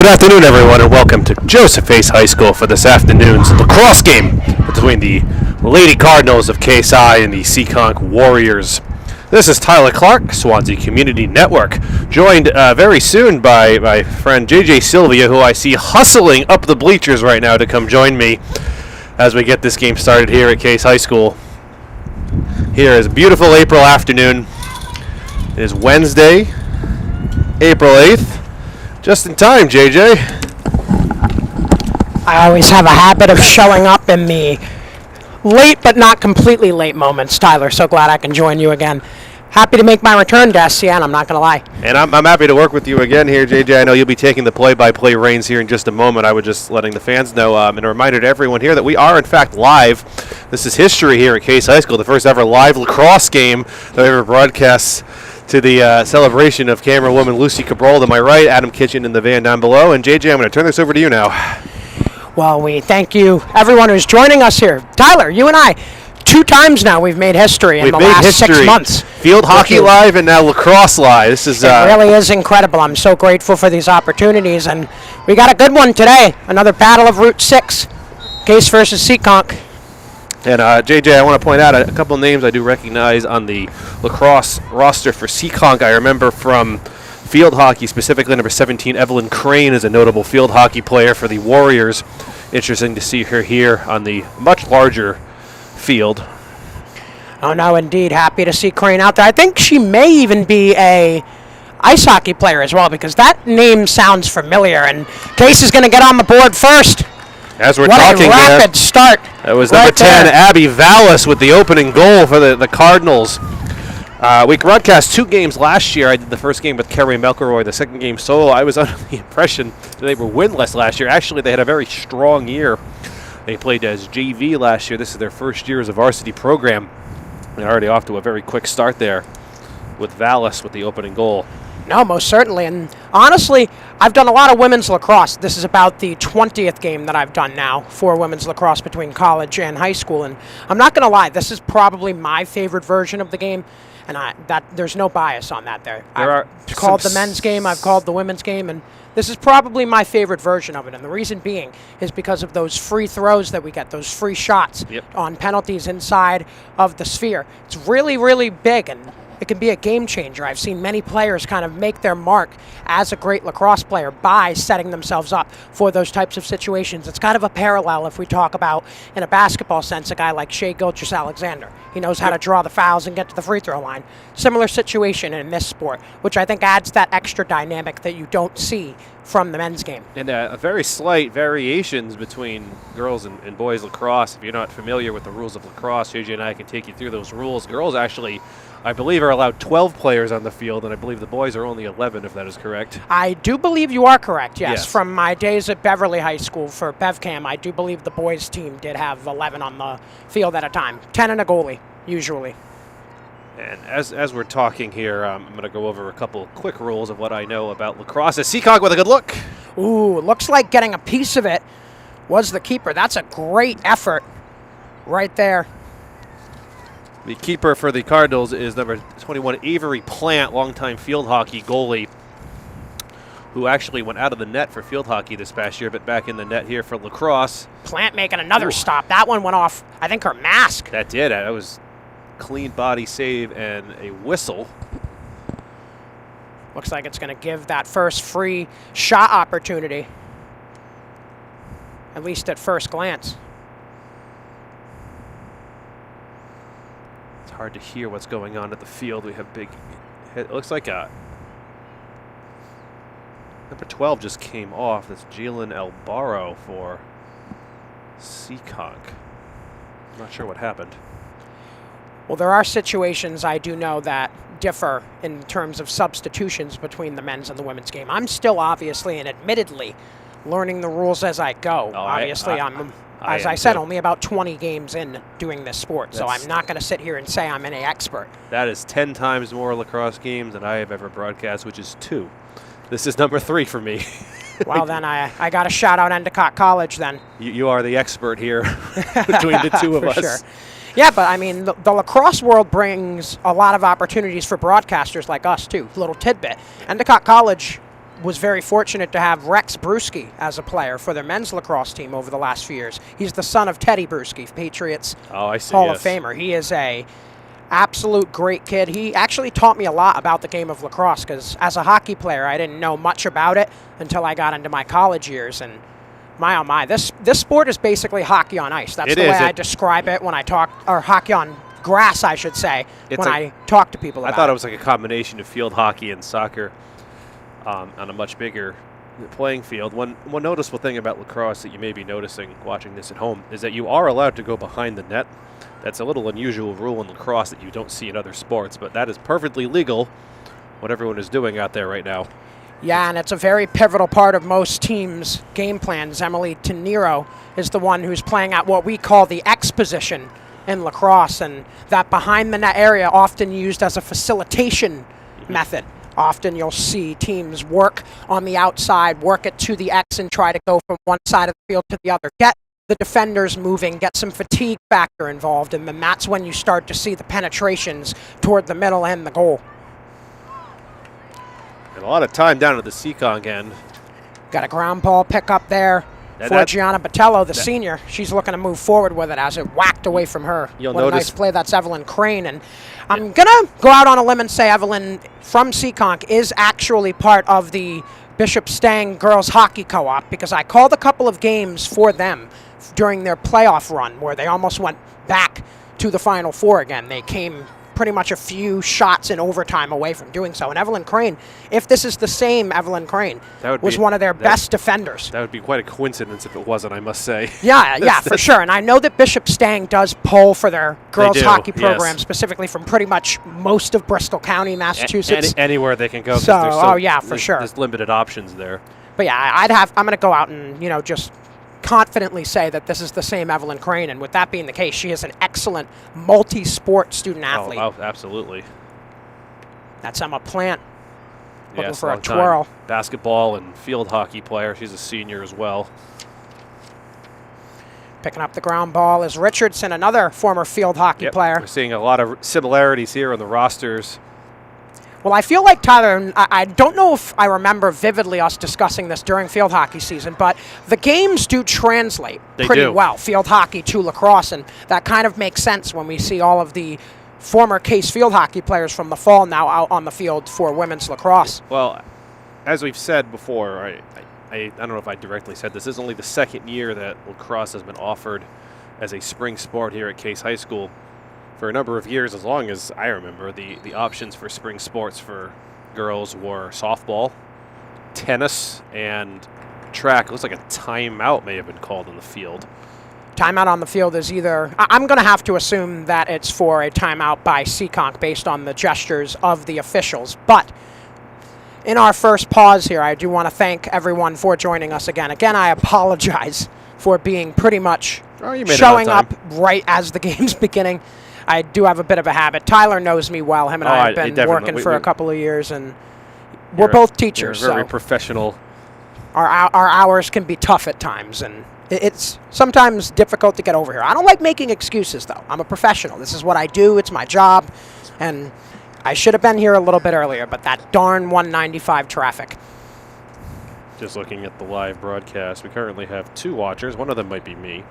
afternoon, everyone, and welcome to JCHS High School for this afternoon's lacrosse game between the Lady Cardinals of KSI and the Seekonk Warriors. This is Tyler Clark, Swansea Community Network, joined very soon by my friend JJ Sylvia, who I see hustling up the bleachers right now to come join me as we get this game started here at Case High School. Here is a beautiful April afternoon. It is Wednesday, April 8th. Just in time, JJ. I always have a habit of showing up in the late but not completely late moments, Tyler. So glad I can join you again. Happy to make my return to SCN, I'm not going to lie. And I'm happy to work with you again here, JJ. I know you'll be taking the play-by-play reins here in just a moment. I was just letting the fans know, and a reminder to everyone here that we are, in fact, live. This is history here at Case High School, the first ever live lacrosse game that we ever broadcast to the celebration of camerawoman Lucy Cabral to my right, Adam Kitchen in the van down below. And JJ, I'm going to turn this over to you now. Well, we thank you, everyone who's joining us here. Tyler, you and I, 2 times now we've made history in the last 6 months. Field hockey live and now lacrosse live. This is it really is incredible. I'm so grateful for these opportunities, and we got a good one today. Another battle of Route 6, Case versus Seekonk. And JJ, I want to point out a couple names I do recognize on the lacrosse roster for Seekonk. I remember from field hockey, specifically number 17, Evelyn Crane is a notable field hockey player for the Warriors. Interesting to see her here on the much larger field. Oh no, indeed. Happy to see Crane out there. I think she may even be a ice hockey player as well, because that name sounds familiar, and Case is going to get on the board first. As we're what talking a rapid start. That was number 10, Abby Vallis, with the opening goal for the Cardinals. We broadcast 2 games last year. I did the first game with Kerry McElroy, the second game solo. I was under the impression that they were winless last year. Actually, they had a very strong year. They played as JV last year. This is their first year as a varsity program. They're already off to a very quick start there with Vallis with the opening goal. No, most certainly. And honestly, I've done a lot of women's lacrosse. This is about the 20th game that I've done now for women's lacrosse between college and high school. And I'm not going to lie, this is probably my favorite version of the game. And there's no bias on that there. I've called the men's game, I've called the women's game, and this is probably my favorite version of it. And the reason being is because of those free throws that we get, those free shots on penalties inside of the sphere. It's really, really big, and it can be a game changer. I've seen many players kind of make their mark as a great lacrosse player by setting themselves up for those types of situations. It's kind of a parallel if we talk about, in a basketball sense, a guy like Shea Gilgeous-Alexander. He knows how to draw the fouls and get to the free throw line. Similar situation in this sport, which I think adds that extra dynamic that you don't see from the men's game. And very slight variations between girls and boys lacrosse. If you're not familiar with the rules of lacrosse, JJ and I can take you through those rules. Girls actually, I believe, are allowed 12 players on the field, and I believe the boys are only 11, if that is correct. I do believe you are correct, yes. From my days at Beverly High School for BevCam, I do believe the boys' team did have 11 on the field at a time. 10 and a goalie, usually. And as we're talking here, I'm going to go over a couple quick rules of what I know about lacrosse. Seekonk with a good look. Ooh, looks like getting a piece of it was the keeper. That's a great effort right there. The keeper for the Cardinals is number 21, Avery Plant, longtime field hockey goalie, who actually went out of the net for field hockey this past year, but back in the net here for lacrosse. Plant making another stop. That one went off, I think, her mask. That did. That was clean body save and a whistle. Looks like it's going to give that first free shot opportunity, at least at first glance. It's hard to hear what's going on at the field. We have big hit. It looks like number 12 just came off. That's Jalen Elbaro for Seekonk. I'm not sure what happened. Well, there are situations I do know that differ in terms of substitutions between the men's and the women's game. I'm still obviously and admittedly learning the rules as I go. Obviously, I'm, as I said, only about 20 games in doing this sport, so I'm not going to sit here and say I'm any expert. That is 10 times more lacrosse games than I have ever broadcast, which is 2. This is number 3 for me. Well, then I got to shout out Endicott College then. You are the expert here between the two of us. Sure. Yeah, but I mean, the lacrosse world brings a lot of opportunities for broadcasters like us, too. Little tidbit. Endicott College was very fortunate to have Rex Bruschi as a player for their men's lacrosse team over the last few years. He's the son of Teddy Bruschi, Patriots Hall of Famer. He is a absolute great kid. He actually taught me a lot about the game of lacrosse because as a hockey player, I didn't know much about it until I got into my college years. And my, oh my, this sport is basically hockey on ice. That's the way I describe it when I talk, or hockey on grass, I should say, I talk to people about it. I thought it was like a combination of field hockey and soccer on a much bigger playing field. One noticeable thing about lacrosse that you may be noticing watching this at home is that you are allowed to go behind the net. That's a little unusual rule in lacrosse that you don't see in other sports, but that is perfectly legal, what everyone is doing out there right now. Yeah, and it's a very pivotal part of most teams' game plans. Emily Tenero is the one who's playing at what we call the X position in lacrosse, and that behind the net area often used as a facilitation method. Often you'll see teams work on the outside, work it to the X and try to go from one side of the field to the other. Get the defenders moving, get some fatigue factor involved, and then that's when you start to see the penetrations toward the middle and the goal. And a lot of time down at the Seekonk end. Got a ground ball pick up there for Gianna Botello, the senior. She's looking to move forward with it as it whacked away from her. You'll what notice. A nice play. That's Evelyn Crane. And I'm going to go out on a limb and say Evelyn from Seekonk is actually part of the Bishop Stang Girls Hockey Co-op because I called a couple of games for them during their playoff run where they almost went back to the Final Four again. They came pretty much a few shots in overtime away from doing so. And Evelyn Crane, if this is the same Evelyn Crane, was one of their best defenders. That would be quite a coincidence if it wasn't, I must say. Yeah, for sure. And I know that Bishop Stang does pull for their girls hockey program, specifically from pretty much most of Bristol County, Massachusetts. Anywhere they can go. So, for sure. There's limited options there. But yeah, I'm going to go out and, just confidently say that this is the same Evelyn Crane, and with that being the case, she is an excellent multi-sport student athlete. Oh, absolutely. That's Emma Plant looking Yes, for a twirl. Basketball and field hockey player. She's a senior as well. Picking up the ground ball is Richardson, another former field hockey player. We're seeing a lot of similarities here on the rosters. Well, I feel like, Tyler, I don't know if I remember vividly us discussing this during field hockey season, but the games do translate pretty well, field hockey to lacrosse, and that kind of makes sense when we see all of the former Case field hockey players from the fall now out on the field for women's lacrosse. Well, as we've said before, I don't know if I directly said this is only the second year that lacrosse has been offered as a spring sport here at Case High School. For a number of years, as long as I remember, the options for spring sports for girls were softball, tennis, and track. It looks like a timeout may have been called in the field. Timeout on the field is either, I'm going to have to assume that it's for a timeout by Seekonk based on the gestures of the officials. But in our first pause here, I do want to thank everyone for joining us again. Again, I apologize for being pretty much showing up right as the game's beginning. I do have a bit of a habit. Tyler knows me well. Him and I have been working for a couple of years, and we're both teachers. You're very professional. Our hours can be tough at times, and it's sometimes difficult to get over here. I don't like making excuses, though. I'm a professional. This is what I do. It's my job, and I should have been here a little bit earlier, but that darn 195 traffic. Just looking at the live broadcast, we currently have 2 watchers. One of them might be me.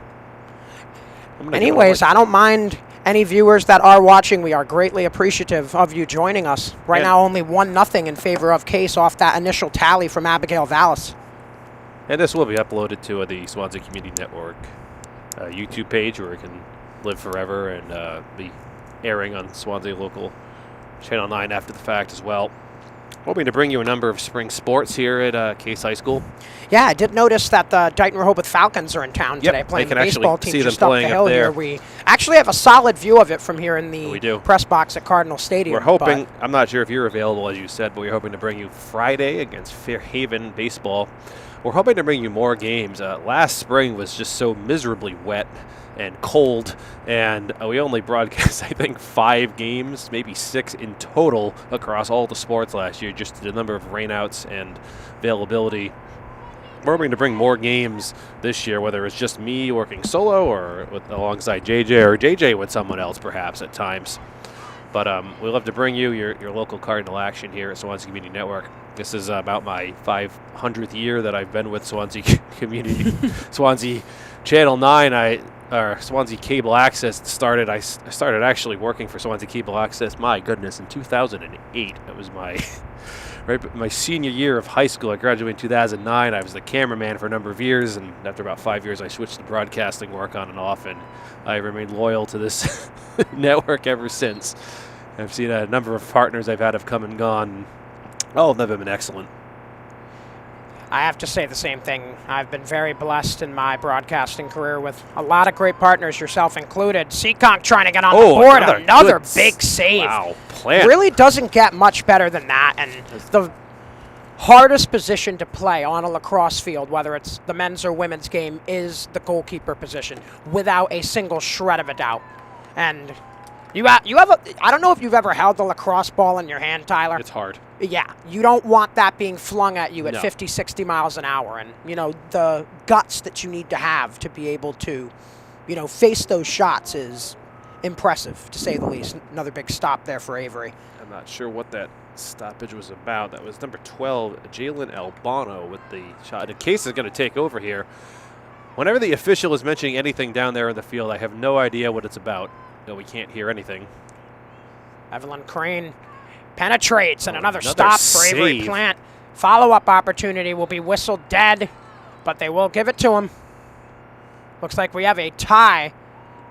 Anyways, I don't mind any viewers that are watching. We are greatly appreciative of you joining us. Right now, only 1-0 in favor of Case off that initial tally from Abigail Vallis. And this will be uploaded to the Swansea Community Network YouTube page where it can live forever and be airing on Swansea Local Channel 9 after the fact as well. Hoping to bring you a number of spring sports here at Case High School. Yeah, I did notice that the Dighton Rehoboth Falcons are in town today playing the baseball team just up the hill here. We actually have a solid view of it from here in the press box at Cardinal Stadium. We're hoping, I'm not sure if you're available as you said, but we're hoping to bring you Friday against Fairhaven baseball. We're hoping to bring you more games. Last spring was just so miserably wet and cold, and we only broadcast, I think, 5 games, maybe 6 in total across all the sports last year, just the number of rainouts and availability. We're hoping to bring more games this year, whether it's just me working solo or alongside JJ, or JJ with someone else perhaps at times. But we love to bring you your local Cardinal action here at Swansea Community Network. This is about my 500th year that I've been with Swansea Community. Swansea Channel 9, Swansea Cable Access started. I started actually working for Swansea Cable Access, my goodness, in 2008. That was my senior year of high school. I graduated in 2009. I was the cameraman for a number of years, and after about 5 years, I switched to broadcasting work on and off, and I remained loyal to this network ever since. I've seen a number of partners I've had have come and gone. All of them have been excellent. I have to say the same thing. I've been very blessed in my broadcasting career with a lot of great partners, yourself included. Seekonk trying to get on the board. Another big save. Wow, plant. Really doesn't get much better than that. And the hardest position to play on a lacrosse field, whether it's the men's or women's game, is the goalkeeper position, without a single shred of a doubt. And you have I don't know if you've ever held the lacrosse ball in your hand, Tyler. It's hard. Yeah, you don't want that being flung at you at No. 50, 60 miles an hour. And, the guts that you need to have to be able to, face those shots is impressive, to say the least. Another big stop there for Avery. I'm not sure what that stoppage was about. That was number 12, Jalen Albano, with the shot. And Case is going to take over here. Whenever the official is mentioning anything down there in the field, I have no idea what it's about. No, we can't hear anything. Evelyn Crane penetrates, and another stop for Avery save. Plant. Follow-up opportunity will be whistled dead, but they will give it to him. Looks like we have a tie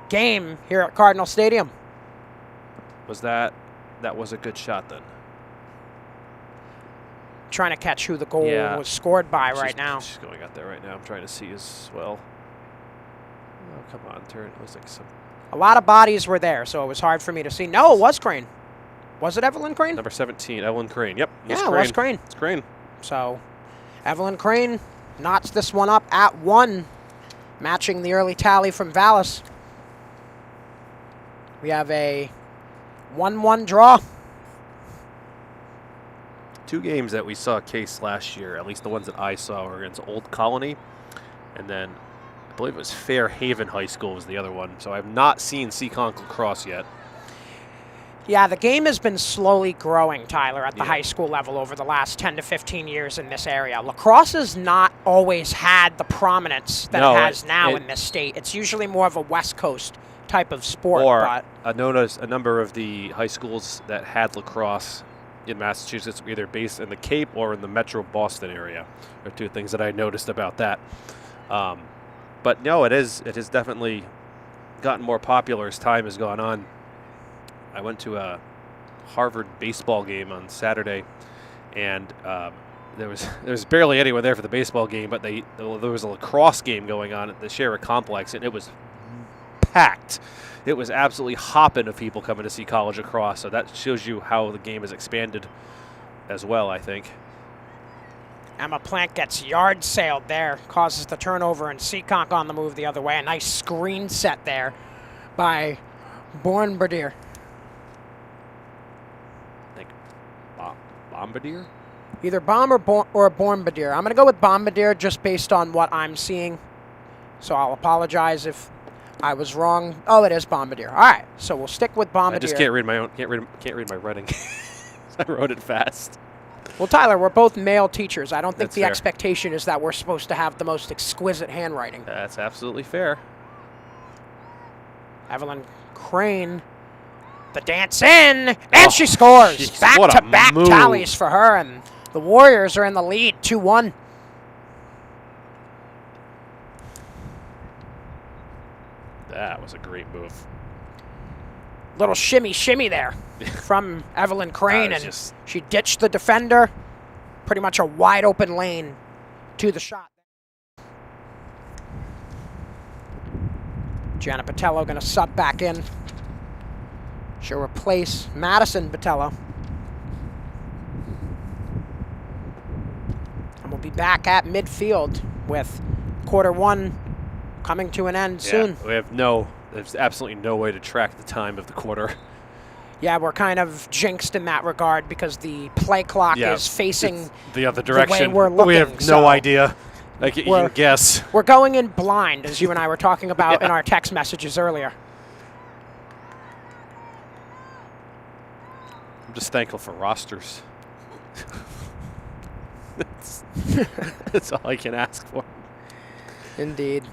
game here at Cardinal Stadium. Was that was a good shot then? Trying to catch who the goal Yeah. was scored by right now. She's going out there right now. I'm trying to see as well. Oh, come on, turn. It was like some. A lot of bodies were there, so it was hard for me to see. No, it was Crane. Was it Evelyn Crane? Number 17, Evelyn Crane. Yep. Yeah, it was Crane. It's Crane. So Evelyn Crane knots this one up at 1, matching the early tally from Vallis. We have a 1-1 draw. 2 games that we saw Case last year, at least the ones that I saw, were against Old Colony, and then I believe it was Fairhaven High School was the other one. So I have not seen Seekonk Lacrosse yet. Yeah, the game has been slowly growing, Tyler, at the Yeah. high school level over the last 10 to 15 years in this area. Lacrosse has not always had the prominence that it has now in this state. It's usually more of a West Coast type of sport. Or but I noticed a number of the high schools that had lacrosse in Massachusetts were either based in the Cape or in the Metro Boston area. Are 2 things that I noticed about that. But no, it has definitely gotten more popular as time has gone on. I went to a Harvard baseball game on Saturday, and there was barely anyone there for the baseball game, but there was a lacrosse game going on at the Sheriff Complex, and it was packed. It was absolutely hopping of people coming to see college lacrosse, so that shows you how the game has expanded as well, I think. Emma Plant gets yard sailed there, causes the turnover, and Seekonk on the move the other way. A nice screen set there by Bornbradier. Bombardier? Either Bomb or Bornbradier. I'm going to go with Bombardier just based on what I'm seeing. So I'll apologize if I was wrong. Oh, it is Bombardier. All right, so we'll stick with Bombardier. I just can't read my own. Can't read my writing. I wrote it fast. Well, Tyler, we're both male teachers. I don't think That's the fair. expectation is that we're supposed to have the most exquisite handwriting. That's absolutely fair. Evelyn Crane, the dance in, and she scores. Jeez, what a Back-to-back move. tallies for her, and the Warriors are in the lead, 2-1. That was a great move. Little shimmy there from Evelyn Crane, and just- she ditched the defender. Pretty much a wide open lane to the shot. Gianna Botello going to sub back in. She'll replace Madison Botello. And we'll be back at midfield with quarter 1 coming to an end soon. There's absolutely no way to track the time of the quarter. Yeah, we're kind of jinxed in that regard because the play clock is facing the other direction. we're we have looking, no so idea. Like you can guess. We're going in blind, as you and I were talking about in our text messages earlier. I'm just thankful for rosters. That's all I can ask for. Indeed.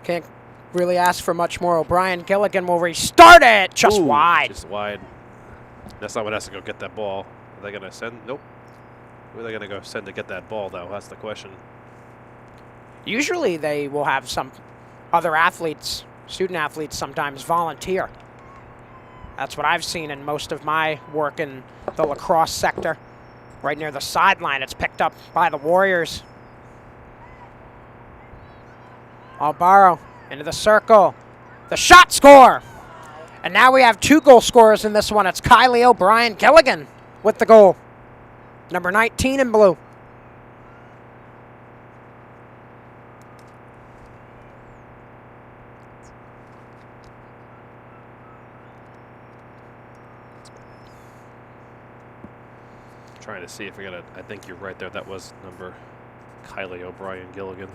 Can't really ask for much more. O'Brien Gilligan will restart it just wide. Just wide. That's not what has to go get that ball. Are they going to send? Nope. Who are they going to go send to get that ball, though? That's the question. Usually they will have some other athletes, student athletes sometimes volunteer. That's what I've seen in most of my work in the lacrosse sector. Right near the sideline, it's picked up by the Warriors. Albaro into the circle. The shot score! And now we have 2 goal scorers in this one. It's Kylie O'Brien Gilligan with the goal. Number 19 in blue. Trying to see if we got I think you're right there. That was number Kylie O'Brien Gilligan.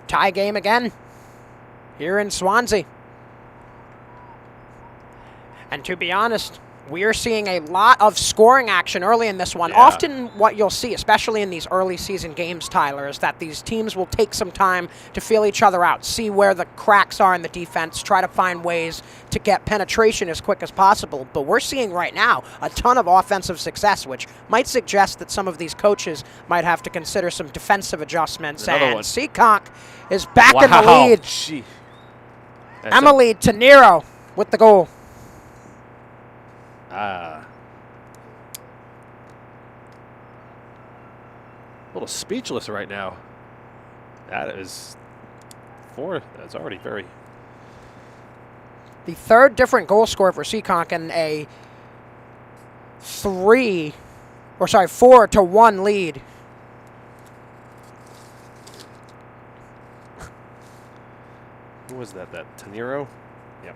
Tie game again here in Swansea. And to be honest, we're seeing a lot of scoring action early in this one. Yeah. Often what you'll see, especially in these early season games, Tyler, is that these teams will take some time to feel each other out, see where the cracks are in the defense, try to find ways to get penetration as quick as possible. But we're seeing right now a ton of offensive success, which might suggest that some of these coaches might have to consider some defensive adjustments. And Seekonk is back in the lead. Gee. Emily Tenero with the goal. A little speechless right now. That is 4. That's already very. The 3rd different goal scorer for Seekonk and a 4-1 lead. Who was that? That Tenero? Yep.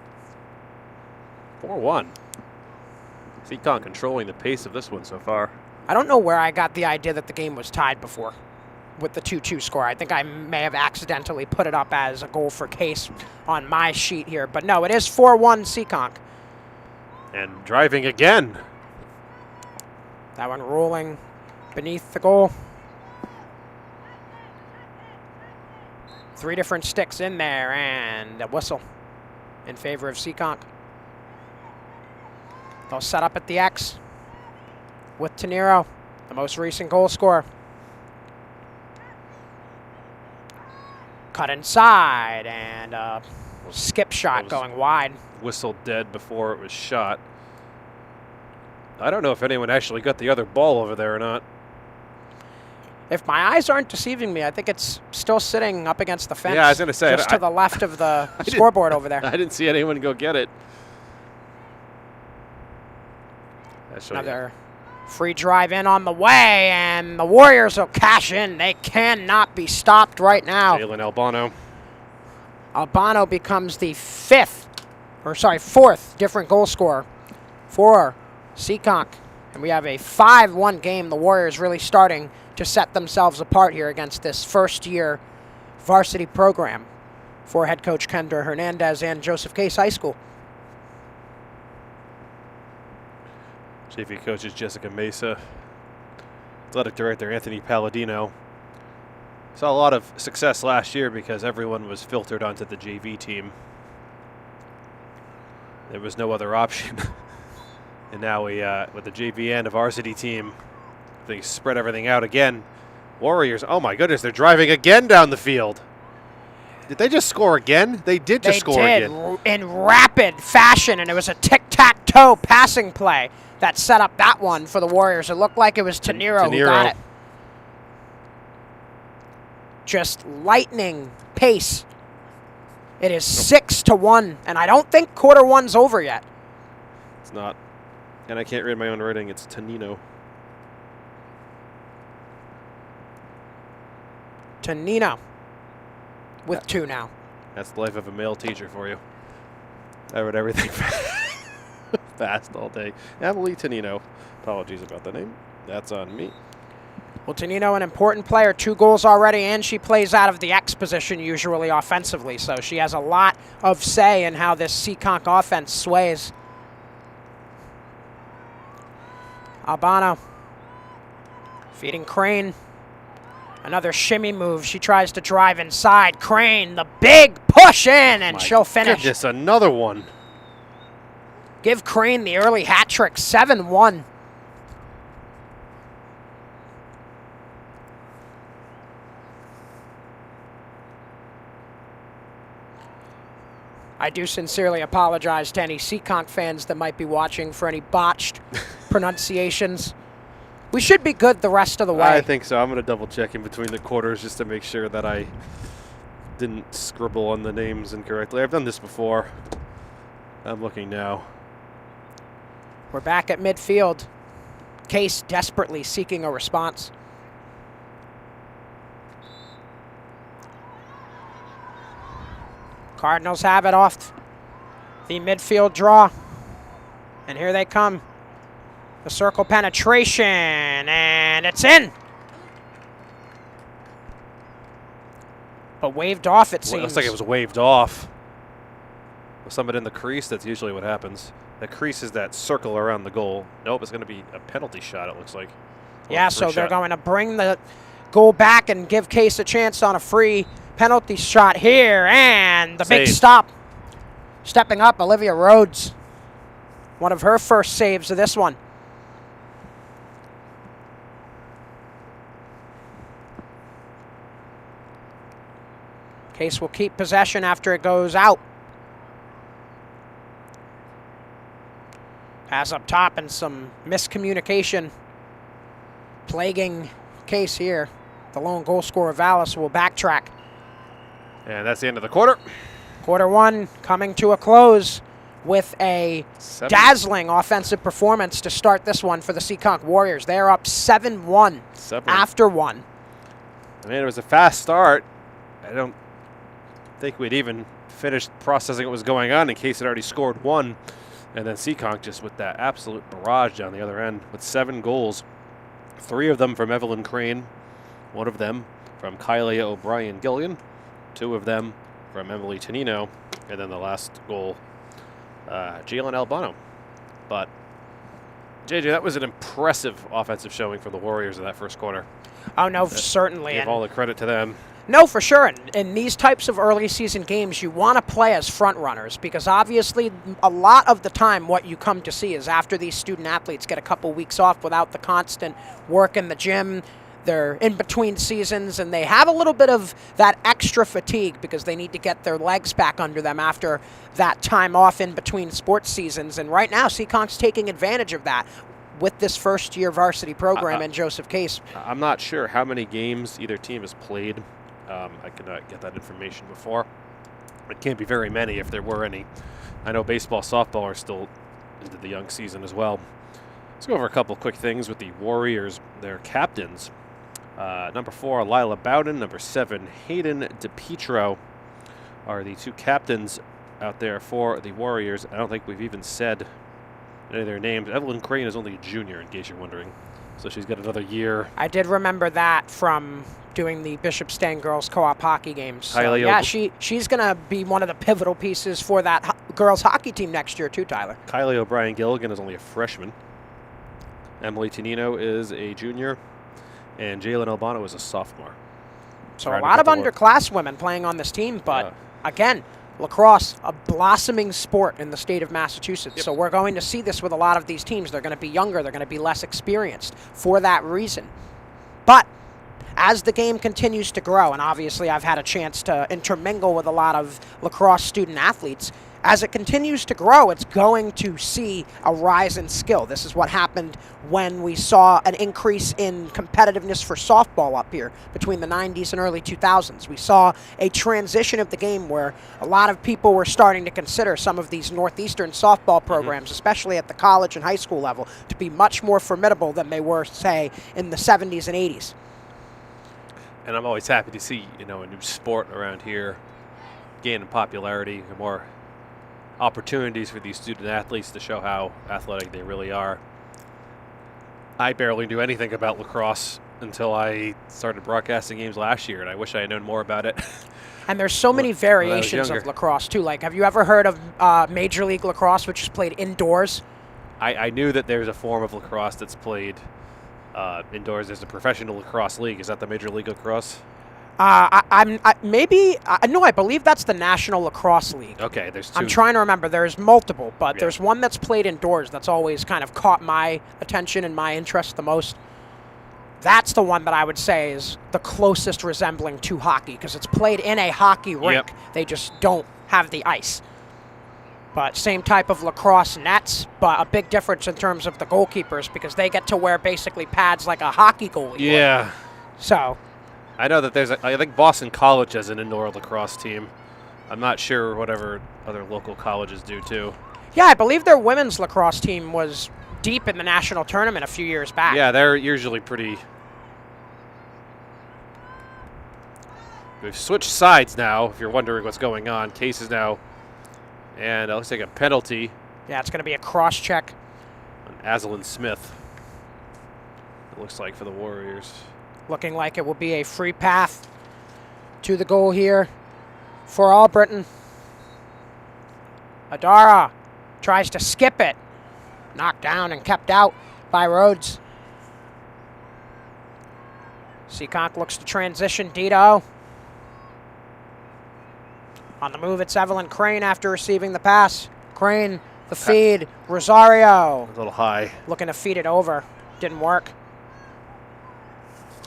4-1. Seekonk controlling the pace of this one so far. I don't know where I got the idea that the game was tied before with the 2-2 score. I think I may have accidentally put it up as a goal for Case on my sheet here. But no, it is 4-1 Seekonk. And driving again. That one rolling beneath the goal. 3 different sticks in there and a whistle in favor of Seekonk. They'll set up at the X with Tenero, the most recent goal scorer. Cut inside and a skip shot going wide. Whistled dead before it was shot. I don't know if anyone actually got the other ball over there or not. If my eyes aren't deceiving me, I think it's still sitting up against the fence. Yeah, I was going to say. Just to the left of the scoreboard over there. I didn't see anyone go get it. Another free drive in on the way, and the Warriors will cash in. They cannot be stopped right now. Jalen Albano. Albano becomes the 4th different goal scorer for Seekonk. And we have a 5-1 game. The Warriors really starting to set themselves apart here against this first-year varsity program for head coach Kendra Hernandez and Joseph Case High School. JV coaches Jessica Mesa, athletic director Anthony Palladino. Saw a lot of success last year because everyone was filtered onto the JV team. There was no other option. And now we, with the JV and a varsity team, they spread everything out again. Warriors, oh my goodness, they're driving again down the field. Did they just score again? They did just score again. In rapid fashion, and it was a tic-tac-toe passing play that set up that one for the Warriors. It looked like it was Tenero who got it. Just lightning pace. It is 6-1, and I don't think quarter one's over yet. It's not. And I can't read my own writing. It's Tanino. Tanino with 2 now. That's the life of a male teacher for you. I read everything fast all day. Emily Tanino. Apologies about the name. That's on me. Well, Tanino, an important player, 2 goals already, and she plays out of the X position usually offensively, so she has a lot of say in how this Seekonk offense sways. Albano feeding Crane. Another shimmy move. She tries to drive inside. Crane, the big push in, and she'll finish. Goodness, another one. Give Crane the early hat trick, 7-1. I do sincerely apologize to any Seekonk fans that might be watching for any botched pronunciations. We should be good the rest of the way. I think so. I'm going to double check in between the quarters just to make sure that I didn't scribble on the names incorrectly. I've done this before. I'm looking now. We're back at midfield. Case desperately seeking a response. Cardinals have it off the midfield draw. And here they come. The circle penetration, and it's in. But waved off, it seems. Looks like it was waved off. With somebody in the crease, that's usually what happens. The crease is that circle around the goal. Nope, it's going to be a penalty shot, it looks like. Yeah, so they're going to bring the goal back and give Case a chance on a free penalty shot here, and the big stop. Stepping up, Olivia Rhodes. One of her first saves of this one. Case will keep possession after it goes out. Pass up top and some miscommunication plaguing Case here. The lone goal scorer, Vallis, will backtrack. And that's the end of the quarter. Quarter one coming to a close with a dazzling offensive performance to start this one for the Seekonk Warriors. They're up 7-1 after one. I mean, it was a fast start. I don't think we'd even finished processing what was going on in case it already scored one. And then Seekonk just with that absolute barrage down the other end with 7 goals. 3 of them from Evelyn Crane. 1 of them from Kylie O'Brien Gilligan. 2 of them from Emily Tonino. And then the last goal, Jalen Albano. But, JJ, that was an impressive offensive showing for the Warriors in that first quarter. Oh, no, certainly. Give all the credit to them. No, for sure. In these types of early season games, you want to play as front runners because obviously a lot of the time what you come to see is after these student athletes get a couple weeks off without the constant work in the gym, they're in between seasons and they have a little bit of that extra fatigue because they need to get their legs back under them after that time off in between sports seasons. And right now, Seekonk's taking advantage of that with this first-year varsity program and Joseph Case. I'm not sure how many games either team has played. I could not get that information before. It can't be very many if there were any. I know baseball, softball are still into the young season as well. Let's go over a couple quick things with the Warriors. Their captains. Number 4, Lila Bowden. Number 7, Hayden DePietro are the 2 captains out there for the Warriors. I don't think we've even said any of their names. Evelyn Crane is only a junior, in case you're wondering. So she's got another year. I did remember that from doing the Bishop Stan girls co-op hockey games. So, yeah, she's going to be one of the pivotal pieces for that girls hockey team next year too, Tyler. Kylie O'Brien Gilligan is only a freshman. Emily Tonino is a junior. And Jalen Albano is a sophomore. So a lot of underclass women playing on this team. But, again, lacrosse, a blossoming sport in the state of Massachusetts. Yep. So we're going to see this with a lot of these teams. They're going to be younger. They're going to be less experienced for that reason. But as the game continues to grow, and obviously I've had a chance to intermingle with a lot of lacrosse student athletes, as it continues to grow, it's going to see a rise in skill. This is what happened when we saw an increase in competitiveness for softball up here between the 90s and early 2000s. We saw a transition of the game where a lot of people were starting to consider some of these Northeastern softball programs, especially at the college and high school level, to be much more formidable than they were, say, in the 70s and 80s. And I'm always happy to see, a new sport around here gain in popularity and more opportunities for these student athletes to show how athletic they really are. I barely knew anything about lacrosse until I started broadcasting games last year, and I wish I had known more about it. And there's so many variations of lacrosse, too. Like, have you ever heard of Major League Lacrosse, which is played indoors? I knew that there's a form of lacrosse that's played indoors. There's a professional lacrosse league. Is that the Major League Lacrosse? No, I believe that's the National Lacrosse League. Okay, there's two. I'm trying to remember. There's multiple, but Yeah. there's one that's played indoors that's always kind of caught my attention and my interest the most. That's the one that I would say is the closest resembling to hockey because it's played in a hockey rink. Yep. They just don't have the ice. But same type of lacrosse nets, but a big difference in terms of the goalkeepers because they get to wear basically pads like a hockey goalie would. Yeah. So, I know that I think Boston College has an indoor lacrosse team. I'm not sure whatever other local colleges do too. yeah, I believe their women's lacrosse team was deep in the national tournament a few years back. Yeah, they're usually pretty. We've switched sides now, if you're wondering what's going on. Case is now, and it looks like a penalty Yeah, it's going to be a cross check. on Aslan Smith. It looks like for the Warriors. Looking like it will be a free path to the goal here for All Britain. Adara tries to skip it. Knocked down and kept out by Rhodes. Seekonk looks to transition. Dito. On the move, it's Evelyn Crane after receiving the pass. Crane, the feed. Rosario A little high. looking to feed it over. Didn't work.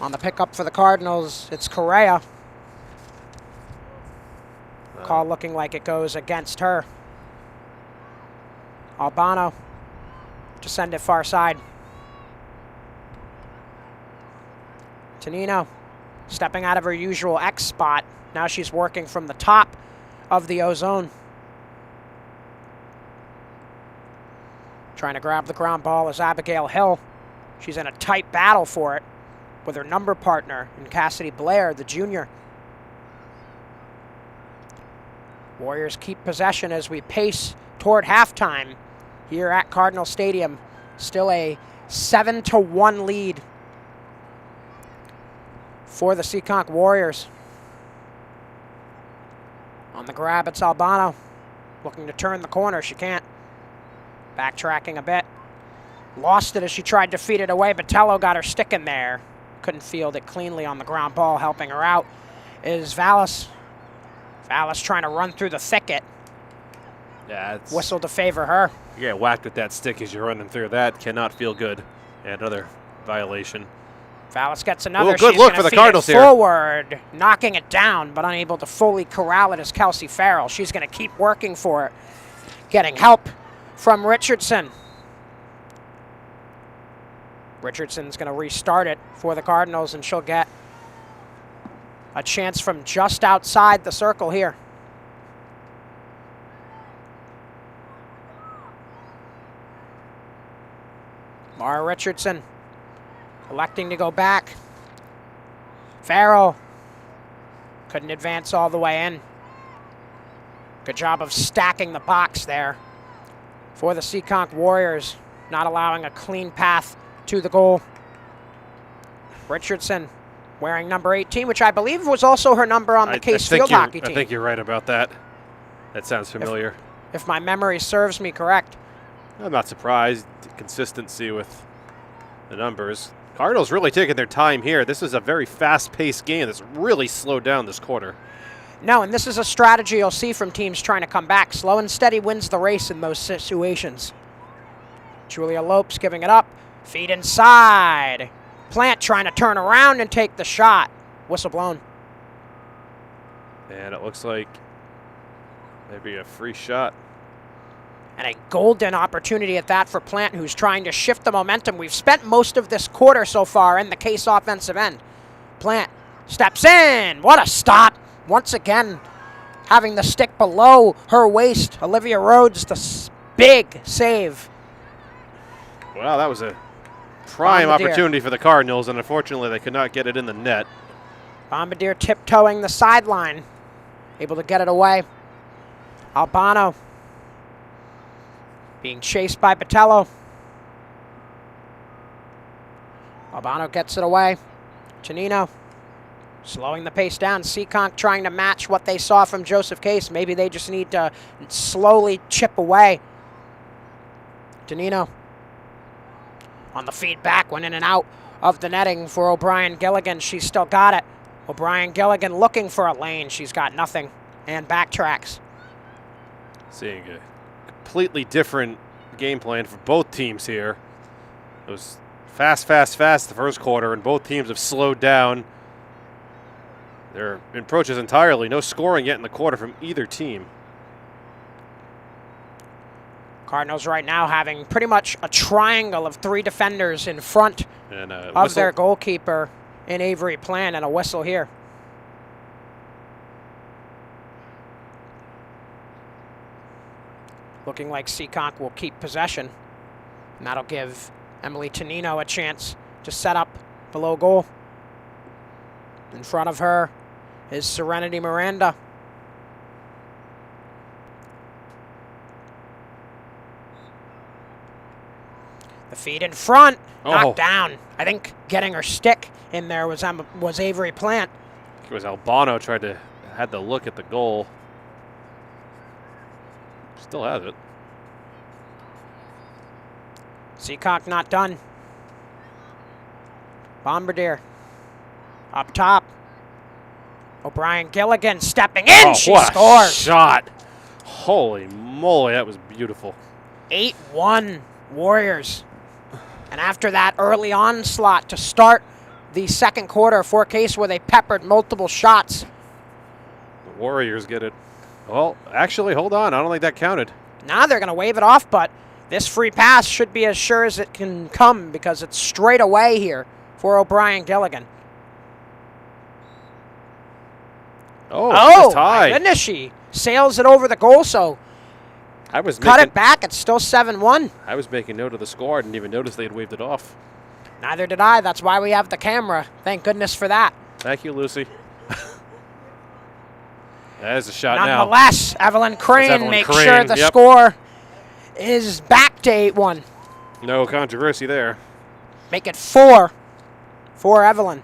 On the pickup for the Cardinals, it's Correa. Call looking like it goes against her. Albano to send it far side. Tonino stepping out of her usual X spot. Now she's working from the top of the O-zone. Trying to grab the ground ball is Abigail Hill. She's in a tight battle for it with her number partner in Cassidy Blair, the junior. Warriors keep possession as we pace toward halftime here at Cardinal Stadium. Still a 7-1 lead for the Seekonk Warriors. On the grab, it's Albano. Looking to turn the corner. She can't. Backtracking a bit. Lost it as she tried to feed it away. Botello got her stick in there. Couldn't field it cleanly on the ground ball. Helping her out is Vallis. Vallis trying to run through the thicket. Yeah, it's Whistle to favor her. You get whacked with that stick as you're running through. That cannot feel good. And another violation. Vallis gets another. Ooh, good She's look gonna for the feed Cardinals it here. forward, knocking it down, but unable to fully corral it is Kelsey Farrell. She's going to keep working for it. Getting help from Richardson. Richardson's going to restart it for the Cardinals, and she'll get a chance from just outside the circle here. Mara Richardson electing to go back. Farrell couldn't advance all the way in. Good job of stacking the box there for the Seekonk Warriors, not allowing a clean path to the goal. Richardson wearing number 18, which I believe was also her number on the Case field hockey team. I think you're right about that. That sounds familiar. If my memory serves me correct. I'm not surprised. Consistency with the numbers. Cardinals really taking their time here. This is a very fast-paced game that's really slowed down this quarter. No, and this is a strategy you'll see from teams trying to come back. Slow and steady wins the race in those situations. Julia Lopes giving it up. Feed inside. Plant trying to turn around and take the shot. Whistle blown. And it looks like maybe a free shot. And a golden opportunity at that for Plant, who's trying to shift the momentum. We've spent most of this quarter so far in the Case offensive end. Plant steps in. What a stop. Once again, having the stick below her waist. Olivia Rhodes, the big save. Wow, that was a prime Bombardier. opportunity for the Cardinals, and unfortunately they could not get it in the net. Bombardier tiptoeing the sideline. Able to get it away. Albano being chased by Botello. Albano gets it away. Tonino slowing the pace down. Seekonk trying to match what they saw from Joseph Case. Maybe they just need to slowly chip away. Tonino On the feedback, went in and out of the netting for O'Brien Gilligan. She's still got it. O'Brien Gilligan looking for a lane. She's got nothing and backtracks. Seeing a completely different game plan for both teams here. It was fast the first quarter, and both teams have slowed down their approaches entirely. No scoring yet in the quarter from either team. Cardinals right now having pretty much a triangle of 3 defenders in front And of their goalkeeper in Avery Plant, and a whistle here. Looking like Seekonk will keep possession, and that'll give Emily Tonino a chance to set up below goal. In front of her is Serenity Miranda. The feed in front, knocked down. I think getting her stick in there was Avery Plant. It was Albano had to look at the goal. Still has it. Seekonk not done. Bombardier up top. O'Brien Gilligan stepping in. She what scores. A shot. Holy moly, that was beautiful. 8-1 Warriors. And after that early onslaught to start the second quarter for Case, where they peppered multiple shots. The Warriors get it. Well, actually, hold on. I don't think that counted. Now they're going to wave it off, but this free pass should be as sure as it can come because it's straight away here for O'Brien Gilligan. Oh, my goodness, she sails it over the goal, so cut it back. It's still 7-1. I was making note of the score. I didn't even notice they had waved it off. Neither did I. That's why we have the camera. Thank goodness for that. Thank you, Lucy. That is a shot now. Nonetheless, Evelyn Crane makes sure the score is back to 8-1. No controversy there. Make it 4 for Evelyn.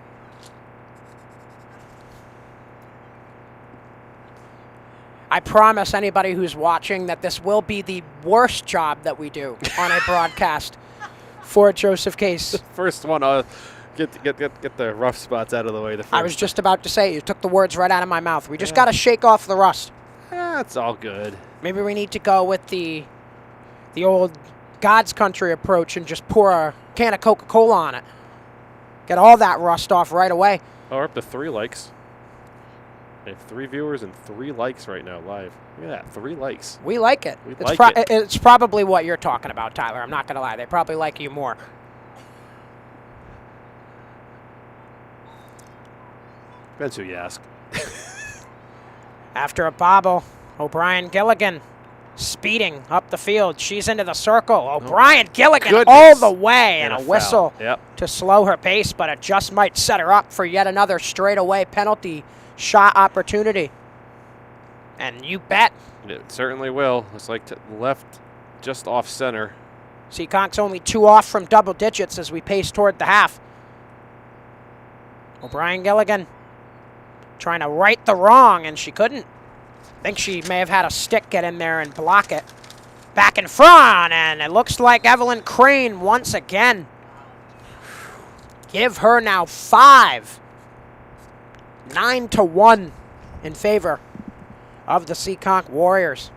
I promise anybody who's watching that this will be the worst job that we do on a broadcast for Joseph Case. First one, get the rough spots out of the way. I was just about to say, you took the words right out of my mouth. We just got to shake off the rust. That's all good. Maybe we need to go with the old God's country approach and just pour a can of Coca-Cola on it. Get all that rust off right away. Oh, we're up to 3 likes. We have 3 viewers and 3 likes right now live. Look at that, 3 likes. We like it. It's probably what you're talking about, Tyler. I'm not going to lie. They probably like you more. Depends who you ask. After a bobble, O'Brien Gilligan speeding up the field. She's into the circle. O'Brien Gilligan all the way, and a whistle to slow her pace, but it just might set her up for yet another straightaway penalty shot opportunity. And you bet. It certainly will. It's like to left just off center. Seekonk's only 2 off from double digits as we pace toward the half. O'Brien Gilligan trying to right the wrong, and she couldn't. I think she may have had a stick get in there and block it. Back in front, and it looks like Evelyn Crane once again. Give her now 5. 9-1 in favor of the Seekonk Warriors.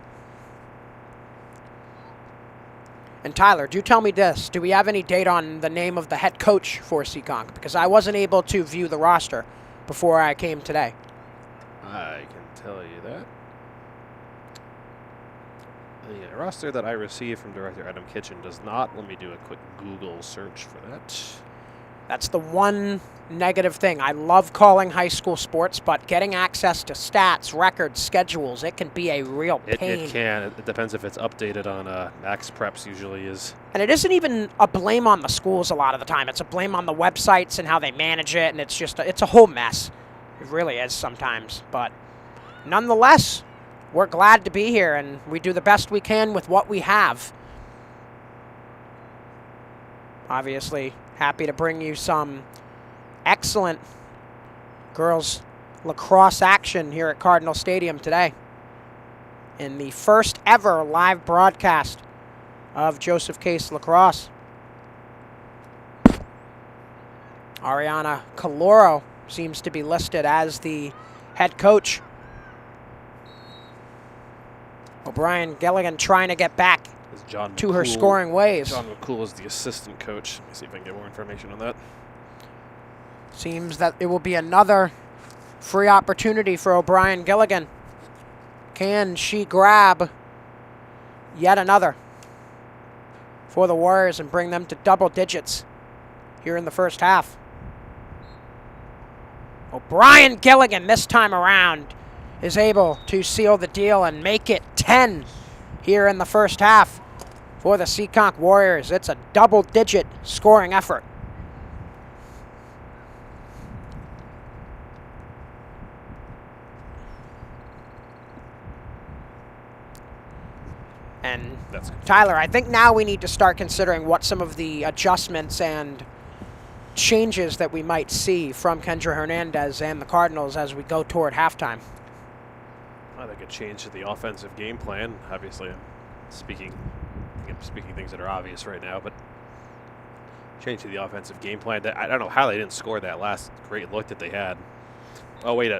And Tyler, do tell me this. Do we have any date on the name of the head coach for Seekonk? Because I wasn't able to view the roster before I came today. I can tell you that. The roster that I received from Director Adam Kitchen does not. Let me do a quick Google search for that. That's the one negative thing. I love calling high school sports, but getting access to stats, records, schedules, it can be a real pain. It can. It depends if it's updated on Max Preps usually is. And it isn't even a blame on the schools a lot of the time. It's a blame on the websites and how they manage it, and it's just it's a whole mess. It really is sometimes. But nonetheless, we're glad to be here, and we do the best we can with what we have. Obviously, happy to bring you some excellent girls lacrosse action here at Cardinal Stadium today in the first ever live broadcast of Joseph Case Lacrosse. Ariana Caloro seems to be listed as the head coach. O'Brien Gilligan trying to get back to her scoring ways. John McCool is the assistant coach. Let me see if I can get more information on that. Seems that it will be another free opportunity for O'Brien Gilligan. Can she grab yet another for the Warriors and bring them to double digits here in the first half? O'Brien Gilligan this time around is able to seal the deal and make it 10 here in the first half for the Seekonk Warriors. It's a double-digit scoring effort. And Tyler, I think now we need to start considering what some of the adjustments and changes that we might see from Kendra Hernandez and the Cardinals as we go toward halftime. I think a change to the offensive game plan. Obviously, I'm speaking things that are obvious right now, but change to the offensive game plan. I don't know how they didn't score that last great look that they had. Oh, wait,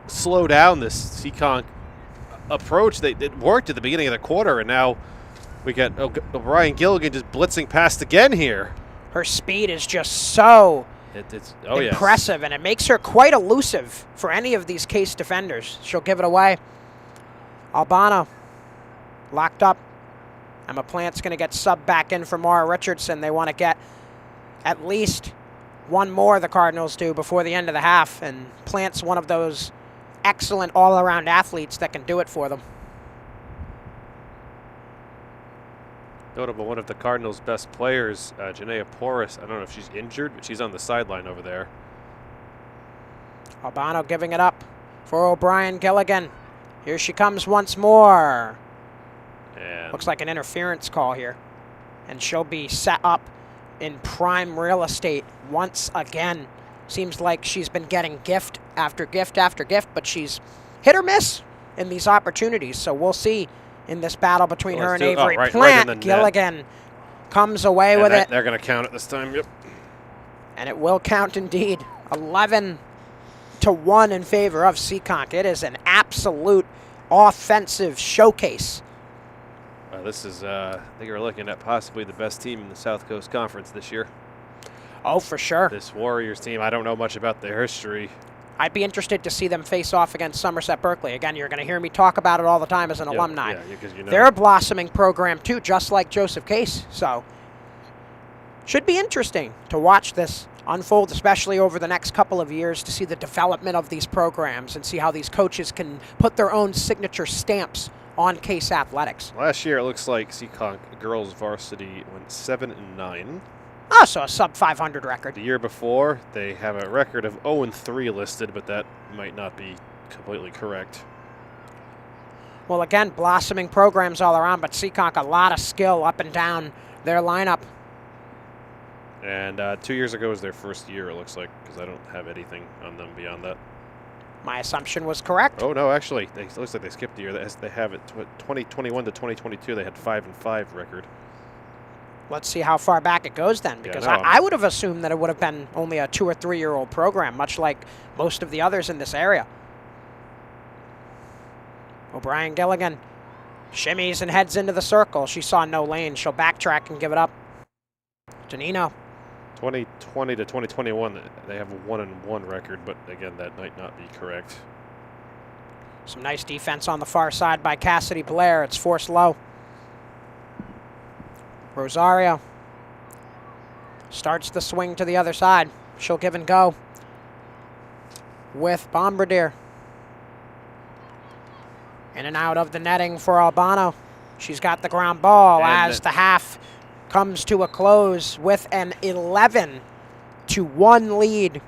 slow down this Seekonk approach. It worked at the beginning of the quarter, and now we got O'Brien Gilligan just blitzing past again here. Her speed is just so impressive, and it makes her quite elusive for any of these Case defenders. She'll give it away. Albano locked up. Emma Plant's going to get subbed back in for Mara Richardson. They want to get at least one more, the Cardinals do, before the end of the half, and Plant's one of those excellent all-around athletes that can do it for them. Notable, one of the Cardinals' best players, Janaea Porras. I don't know if she's injured, but she's on the sideline over there. Albano giving it up for O'Brien Gilligan. Here she comes once more. And looks like an interference call here. And she'll be set up in prime real estate once again. Seems like she's been getting gift after gift after gift, but she's hit or miss in these opportunities. So we'll see in this battle between her and Avery Plant. Right Gilligan comes away with it. They're going to count it this time. Yep. And it will count indeed. 11-1 in favor of Seekonk. It is an absolute offensive showcase. This is, I think we're looking at possibly the best team in the South Coast Conference this year. Oh, for sure. This Warriors team, I don't know much about their history. I'd be interested to see them face off against Somerset Berkeley. Again, you're going to hear me talk about it all the time as an alumni. Yeah, because you know. They're a blossoming program, too, just like Joseph Case. So, should be interesting to watch this unfold, especially over the next couple of years, to see the development of these programs and see how these coaches can put their own signature stamps on Case athletics. Last year, it looks like Seekonk girls varsity went 7-9. Oh, so a sub-500 record. The year before, they have a record of 0-3 listed, but that might not be completely correct. Well, again, blossoming programs all around, but Seekonk, a lot of skill up and down their lineup. And 2 years ago was their first year, it looks like, because I don't have anything on them beyond that. My assumption was correct. Oh, no, actually, it looks like they skipped a year. They have it 2021 to 2022, they had 5-5 record. Let's see how far back it goes then, because I would have assumed that it would have been only a 2 or 3 year old program, much like most of the others in this area. O'Brien Gilligan shimmies and heads into the circle. She saw no lane. She'll backtrack and give it up. Janino. 2020 to 2021, they have a 1-1 record, but again, that might not be correct. Some nice defense on the far side by Cassidy Blair. It's forced low. Rosario starts the swing to the other side. She'll give and go with Bombardier. In and out of the netting for Albano. She's got the ground ball as the half comes to a close with an 11-1 lead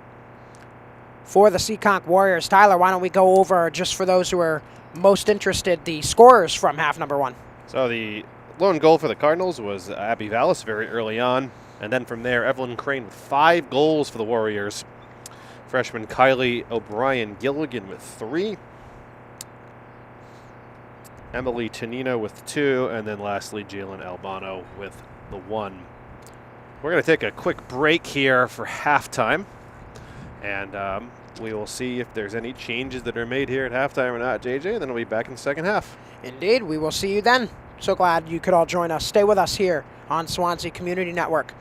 for the Seekonk Warriors. Tyler, why don't we go over, just for those who are most interested, the scorers from half number one. So the lone goal for the Cardinals was Abby Vallis very early on. And then from there, Evelyn Crane with 5 goals for the Warriors. Freshman Kylie O'Brien Gilligan with 3. Emily Tonino with 2. And then lastly, Jalen Albano with the 1. We're going to take a quick break here for halftime, and we will see if there's any changes that are made here at halftime or not, JJ, and then we'll be back in the second half. Indeed, we will see you then. So glad you could all join us. Stay with us here on Swansea Community Network.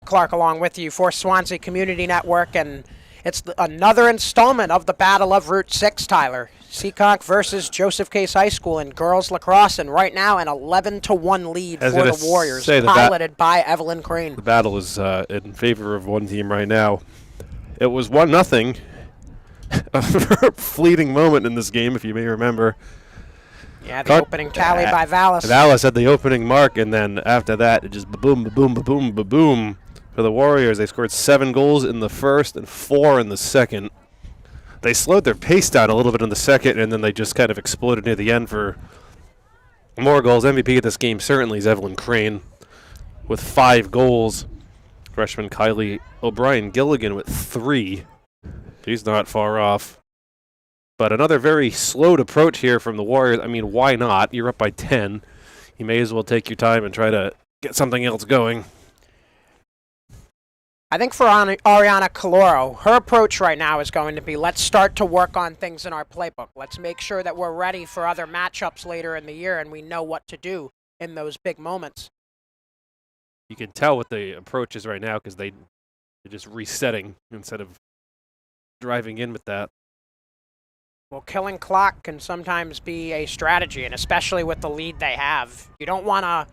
Clark along with you for Swansea Community Network, and it's another installment of the Battle of Route 6, Tyler. Seekonk versus Joseph Case High School in girls lacrosse, and right now an 11-1 lead for the Warriors, piloted by Evelyn Crane. The battle is in favor of one team right now. It was 1-0. A fleeting moment in this game, if you may remember. Yeah, the opening tally by Vallis. Vallis had the opening mark, and then after that, it just ba-boom, ba-boom, ba-boom, ba-boom. For the Warriors, they scored 7 goals in the first and 4 in the second. They slowed their pace down a little bit in the second, and then they just kind of exploded near the end for more goals. MVP of this game certainly is Evelyn Crane with 5 goals. Freshman Kylie O'Brien-Gilligan with 3. She's not far off. But another very slowed approach here from the Warriors. I mean, why not? You're up by 10. You may as well take your time and try to get something else going. I think for Ariana Caloro, her approach right now is going to be, let's start to work on things in our playbook. Let's make sure that we're ready for other matchups later in the year and we know what to do in those big moments. You can tell what the approach is right now because they're just resetting instead of driving in with that. Well, killing clock can sometimes be a strategy, and especially with the lead they have. You don't want to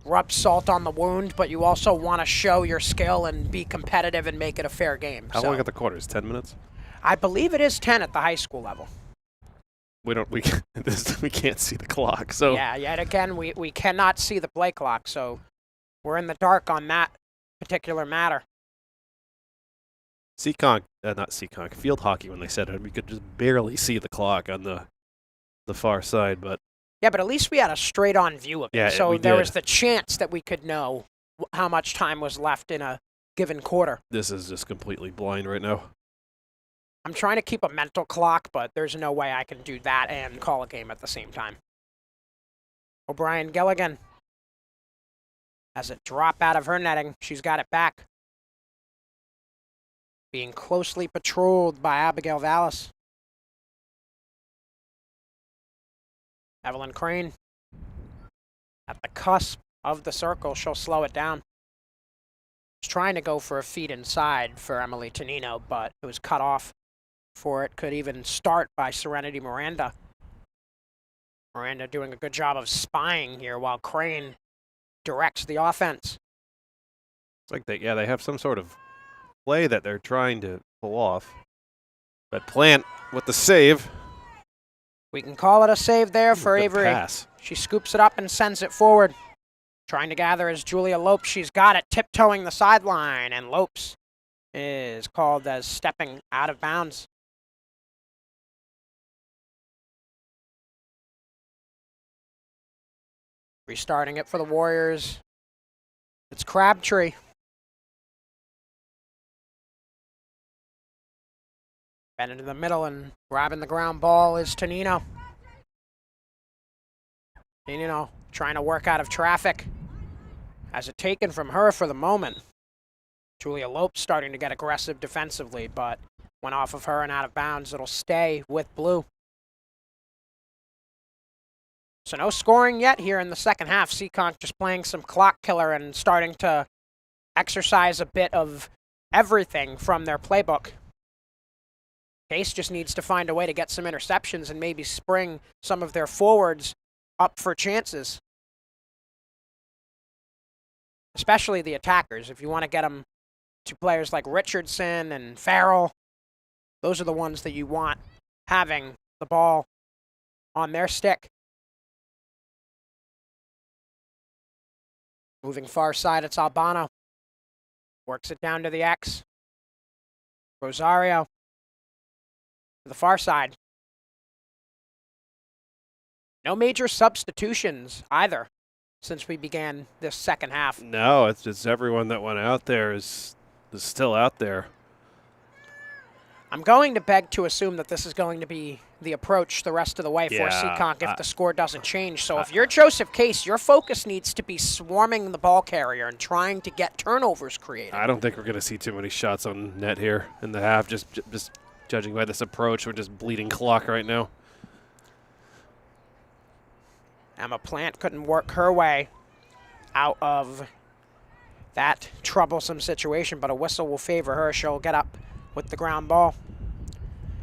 rub salt on the wound, but you also want to show your skill and be competitive and make it a fair game. How long are the quarters? 10 minutes? I believe it is 10 at the high school level. We can't see the clock, so yeah. Yet again, we cannot see the play clock, so we're in the dark on that particular matter. Not Seekonk, field hockey, when they said it, we could just barely see the clock on the far side, but yeah, but at least we had a straight-on view of it, so there was the chance that we could know how much time was left in a given quarter. This is just completely blind right now. I'm trying to keep a mental clock, but there's no way I can do that and call a game at the same time. O'Brien-Gilligan has a drop out of her netting. She's got it back. Being closely patrolled by Abigail Vallis. Evelyn Crane at the cusp of the circle. She'll slow it down. She's trying to go for a feed inside for Emily Tonino, but it was cut off before it could even start by Serenity Miranda. Miranda doing a good job of spying here while Crane directs the offense. It's like they have some sort of play that they're trying to pull off. But Plant with the save. We can call it a save there for Avery. Pass. She scoops it up and sends it forward. Trying to gather is Julia Lopes. She's got it, tiptoeing the sideline, and Lopes is called as stepping out of bounds. Restarting it for the Warriors. It's Crabtree. And into the middle and grabbing the ground ball is Tonino. Tonino trying to work out of traffic. Has it taken from her for the moment. Julia Lopes starting to get aggressive defensively, but went off of her and out of bounds. It'll stay with blue. So no scoring yet here in the second half. Seekonk just playing some clock killer and starting to exercise a bit of everything from their playbook. Case just needs to find a way to get some interceptions and maybe spring some of their forwards up for chances. Especially the attackers. If you want to get them to players like Richardson and Farrell, those are the ones that you want having the ball on their stick. Moving far side, it's Albano. Works it down to the X. Rosario. To the far side. No major substitutions either since we began this second half. No, it's just everyone that went out there is still out there. I'm going to beg to assume that this is going to be the approach the rest of the way for Seekonk if the score doesn't change. So if you're Joseph Case, your focus needs to be swarming the ball carrier and trying to get turnovers created. I don't think we're going to see too many shots on net here in the half, just judging by this approach. We're just bleeding clock right now. Emma Plant couldn't work her way out of that troublesome situation, but a whistle will favor her. She'll get up with the ground ball.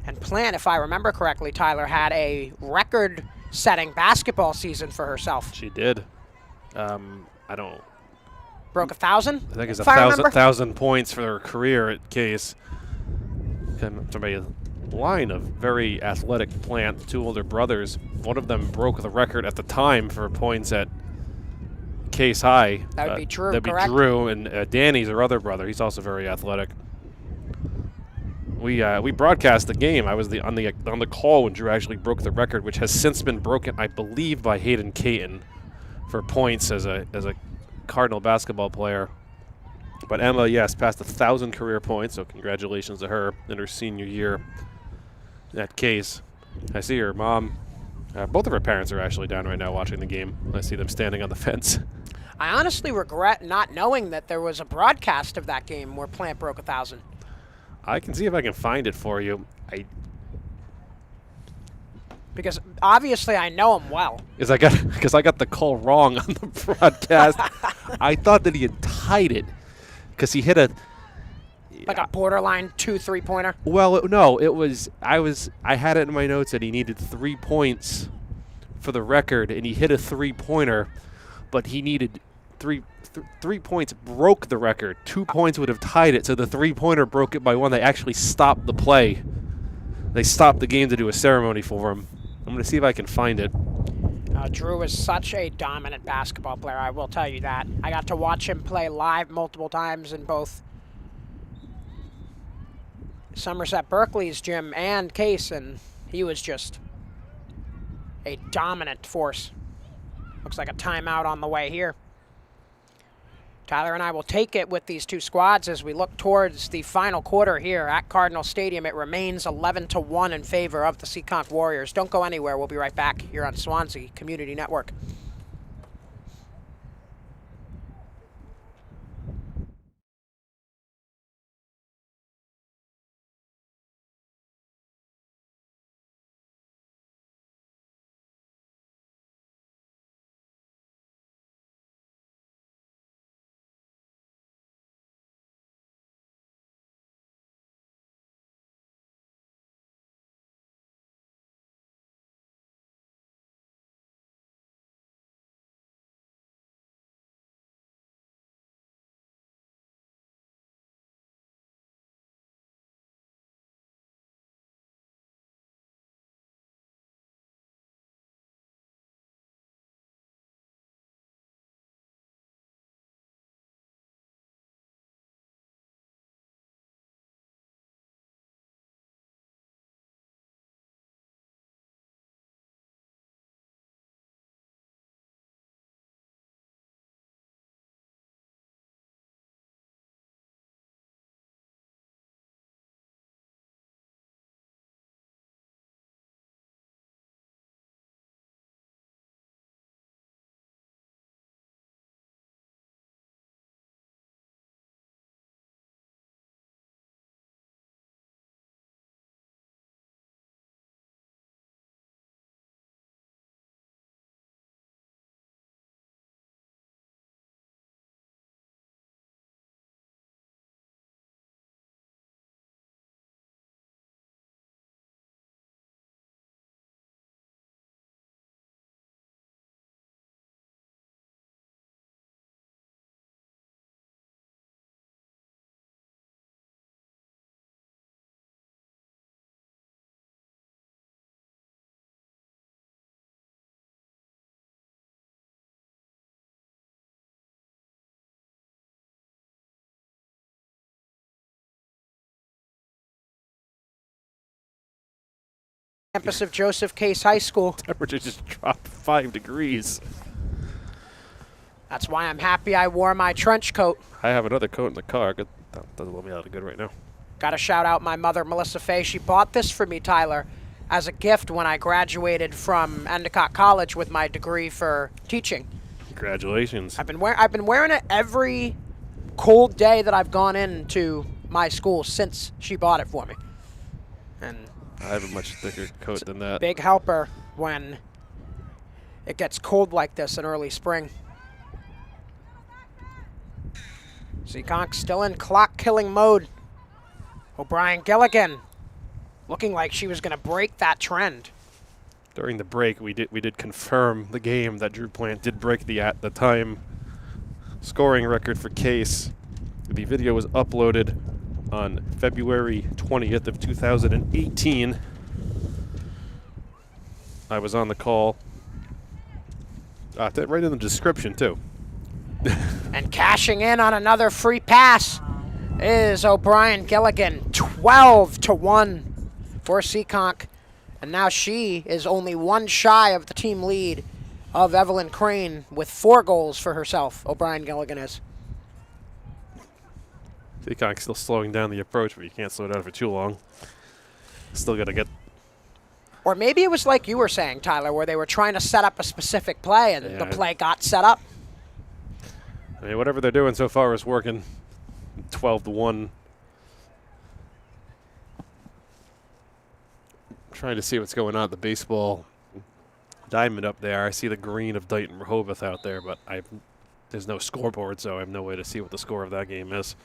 And Plant, if I remember correctly, Tyler, had a record-setting basketball season for herself. She did. I don't... Broke 1,000? I think it's 1,000 points for her career at Case. From a line of very athletic Plant, 2 older brothers. One of them broke the record at the time for points at Case High. That would be Drew, That'd correct? be Drew, and Danny's her other brother. He's also very athletic. We broadcast the game. I was on the call when Drew actually broke the record, which has since been broken, I believe, by Hayden Caton for points as a Cardinal basketball player. But Emma, yes, passed 1,000 career points, so congratulations to her in her senior year at Case. I see her mom. Both of her parents are actually down right now watching the game. I see them standing on the fence. I honestly regret not knowing that there was a broadcast of that game where Plant broke 1,000. I can see if I can find it for you. Because obviously I know him well. Because I got the call wrong on the broadcast. I thought that he had tied it because he hit a borderline 2 3-pointer. Well, no, it was I had it in my notes that he needed 3 points for the record, and he hit a 3-pointer, but he needed 3 points broke the record. 2 points would have tied it, so the 3-pointer broke it by 1. They actually stopped the play. They stopped the game to do a ceremony for him. I'm going to see if I can find it. Drew is such a dominant basketball player, I will tell you that. I got to watch him play live multiple times in both Somerset Berkeley's gym and Case, and he was just a dominant force. Looks like a timeout on the way here. Tyler and I will take it with these 2 squads as we look towards the final quarter here at Cardinal Stadium. It remains 11-1 in favor of the Seekonk Warriors. Don't go anywhere. We'll be right back here on Swansea Community Network. Campus of Joseph Case High School. Temperature just dropped 5 degrees. That's why I'm happy I wore my trench coat. I have another coat in the car. That doesn't let me out of good right now. Got to shout out my mother, Melissa Fay. She bought this for me, Tyler, as a gift when I graduated from Endicott College with my degree for teaching. Congratulations. I've been wearing it every cold day that I've gone into my school since she bought it for me. And I have a much thicker coat than that. big helper when it gets cold like this in early spring. Seekonk still in clock-killing mode. O'Brien Gilligan looking like she was going to break that trend. During the break, we did confirm the game that Drew Plant did break the at the time scoring record for Case. The video was uploaded on February 20th of 2018. I was on the call. Right in the description, too. And cashing in on another free pass is O'Brien Gilligan. 12-1 for Seekonk. And now she is only one shy of the team lead of Evelyn Crane with 4 goals for herself. O'Brien Gilligan is. Seekonk's still slowing down the approach, but you can't slow down for too long. Still got to get... Or maybe it was like you were saying, Tyler, where they were trying to set up a specific play and the play got set up. I mean, whatever they're doing so far is working. 12-1. Trying to see what's going on at the baseball diamond up there. I see the green of Dighton Rehoboth out there, but there's no scoreboard, so I have no way to see what the score of that game is.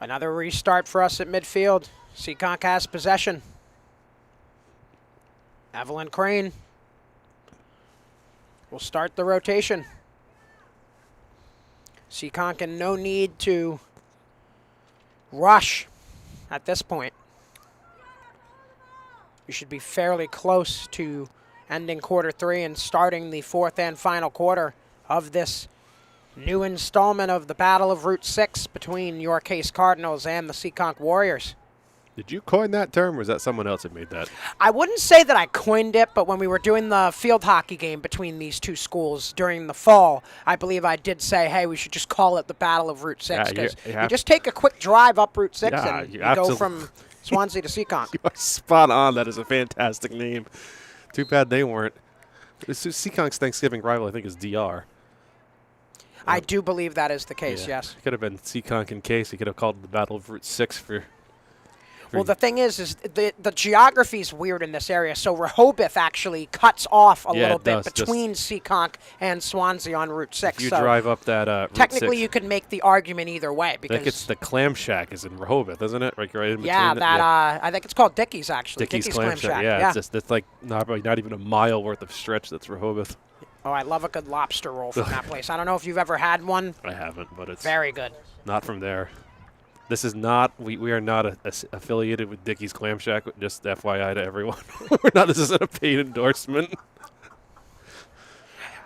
Another restart for us at midfield. Seekonk has possession. Evelyn Crane will start the rotation. Seekonk in no need to rush at this point. We should be fairly close to ending quarter 3 and starting the 4th and final quarter of this new installment of the Battle of Route 6 between your Case Cardinals and the Seekonk Warriors. Did you coin that term, or is that someone else that made that? I wouldn't say that I coined it, but when we were doing the field hockey game between these two schools during the fall, I believe I did say, hey, we should just call it the Battle of Route 6, because you just take a quick drive up Route 6 and you go from Swansea to Seekonk. You are spot on. That is a fantastic name. Too bad they weren't. Seekonk's Thanksgiving rival, I think, is DR. I do believe that is the case, yes. It could have been Seekonk and Case. He could have called it the Battle of Route 6 for... Well, the thing is the geography is weird in this area, so Rehoboth actually cuts off a little bit between Seekonk and Swansea on Route 6. If you drive up that Route technically 6, you could make the argument either way. Because I think it's the Clam Shack is in Rehoboth, isn't it? Right in between. I think it's called Dickey's, actually. Dickey's Clam Shack. Yeah, it's like probably not even a mile worth of stretch that's Rehoboth. Oh, I love a good lobster roll from that place. I don't know if you've ever had one. I haven't, but it's very good. Not from there. This is not, we are not affiliated with Dickey's Clam Shack, just FYI to everyone. This isn't a paid endorsement.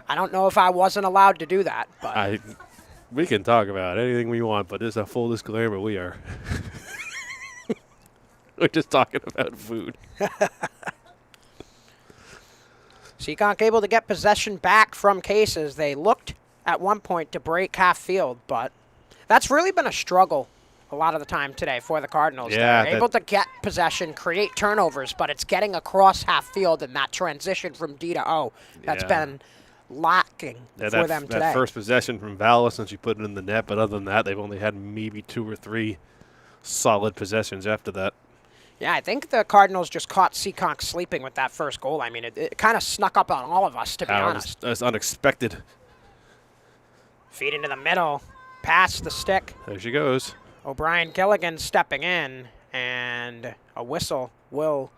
I don't know if I wasn't allowed to do that, but. We can talk about anything we want, but there's a full disclaimer, we are. We're just talking about food. Seekonk able to get possession back from Cases. They looked at one point to break half field, but that's really been a struggle a lot of the time today for the Cardinals. Yeah, they're able to get possession, create turnovers, but it's getting across half field and that transition from D to O that's been lacking for them today. That first possession from Vallis, since you put it in the net, but other than that, they've only had maybe 2 or 3 solid possessions after that. Yeah, I think the Cardinals just caught Seekonk sleeping with that first goal. I mean, it kind of snuck up on all of us, to be honest. It was unexpected. Feed into the middle, past the stick. There she goes. O'Brien Gilligan stepping in, and a whistle will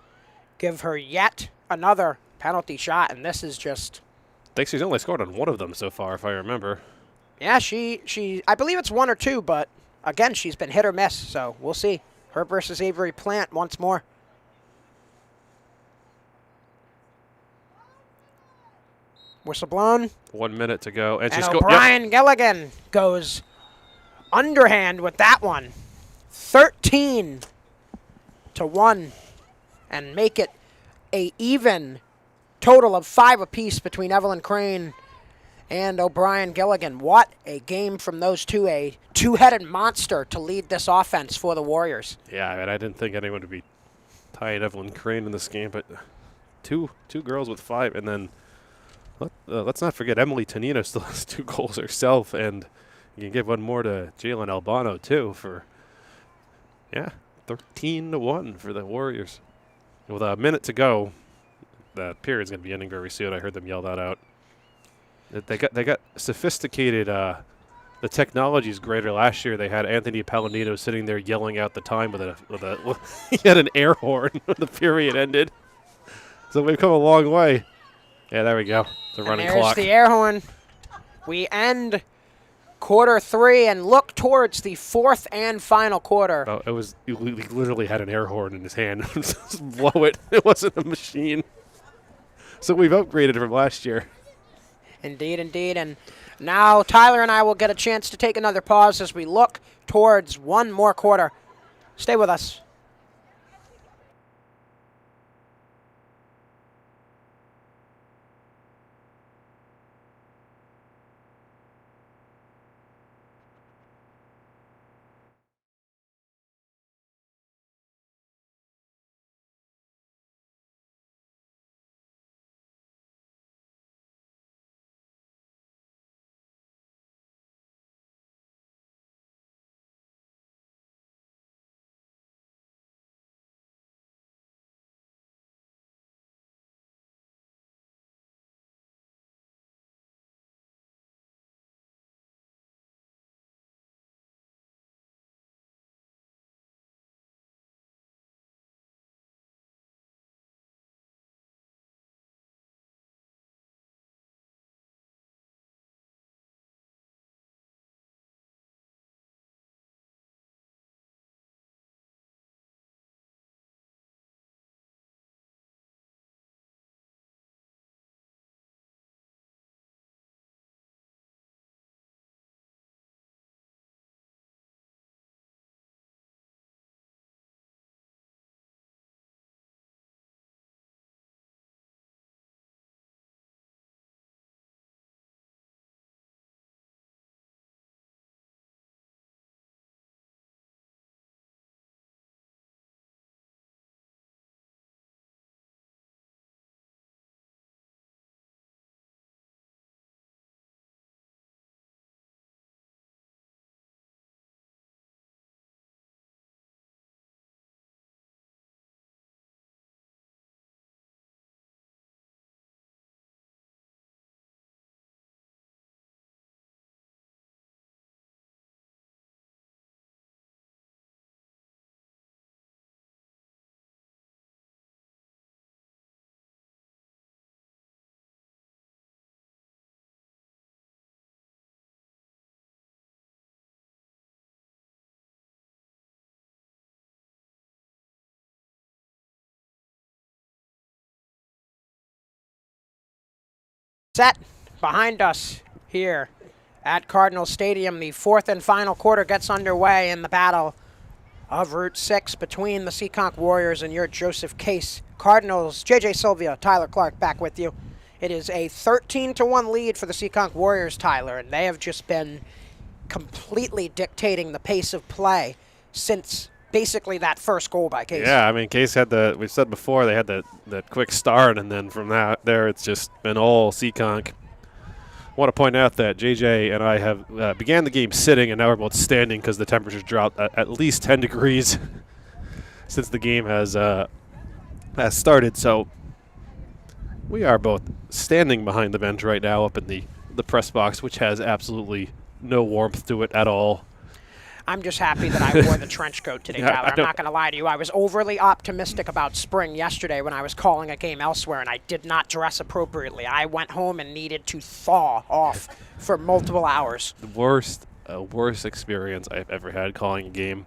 give her yet another penalty shot, and this is just... I think she's only scored on 1 of them so far, if I remember. Yeah, I believe it's 1 or 2, but again, she's been hit or miss, so we'll see. Her versus Avery Plant once more. Whistle blown. 1 minute to go. And O'Brien Gilligan goes underhand with that one. 13-1. And make it a even total of 5 apiece between Evelyn Crane and O'Brien Gilligan. What a game from those two. A two-headed monster to lead this offense for the Warriors. Yeah, I mean, I didn't think anyone would be tying Evelyn Crane in this game, but two girls with 5. And then let's not forget Emily Tonino still has 2 goals herself, and you can give 1 more to Jalen Albano, too, for, 13-1 for the Warriors. With a minute to go, that period's going to be ending very soon. I heard them yell that out. They got sophisticated. The technology is greater. Last year they had Anthony Palladino sitting there yelling out the time with a he had an air horn when the period ended. So we've come a long way. Yeah, there we go. The running there's clock. The air horn. We end quarter 3 and look towards the 4th and final quarter. Oh, it was he literally had an air horn in his hand. Just blow it. It wasn't a machine. So we've upgraded from last year. Indeed, indeed. And now Tyler and I will get a chance to take another pause as we look towards one more quarter. Stay with us. Set behind us here at Cardinal Stadium. The 4th and final quarter gets underway in the battle of Route 6 between the Seekonk Warriors and your Joseph Case Cardinals. JJ Sylvia, Tyler Clark back with you. It is a 13-1 lead for the Seekonk Warriors, Tyler, and they have just been completely dictating the pace of play since basically that first goal by Case. Yeah, I mean, Case had we've said before, they had that quick start, and then from there it's just been all Seekonk. I want to point out that JJ and I have began the game sitting, and now we're both standing because the temperature's dropped at least 10 degrees since the game has started. So we are both standing behind the bench right now up in the press box, which has absolutely no warmth to it at all. I'm just happy that I wore the trench coat today, Tyler. I'm not going to lie to you. I was overly optimistic about spring yesterday when I was calling a game elsewhere, and I did not dress appropriately. I went home and needed to thaw off for multiple hours. The worst experience I've ever had calling a game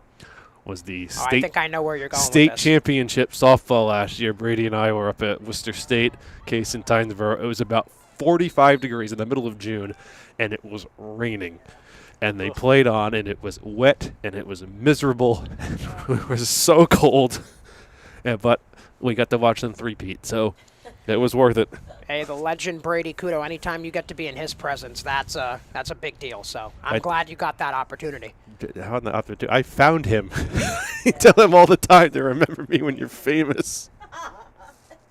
was the I think I know where you're going state with this. championship softball last year. Brady and I were up at Worcester State, Case in Tynesboro. It was about 45 degrees in the middle of June, and it was raining. And they played on, and it was wet, and it was miserable. It was so cold. But we got to watch them three-peat, so it was worth it. Hey, the legend Brady Kudo, anytime you get to be in his presence, that's a big deal. So I'm glad you got that opportunity. I found him. You tell him all the time to remember me when you're famous.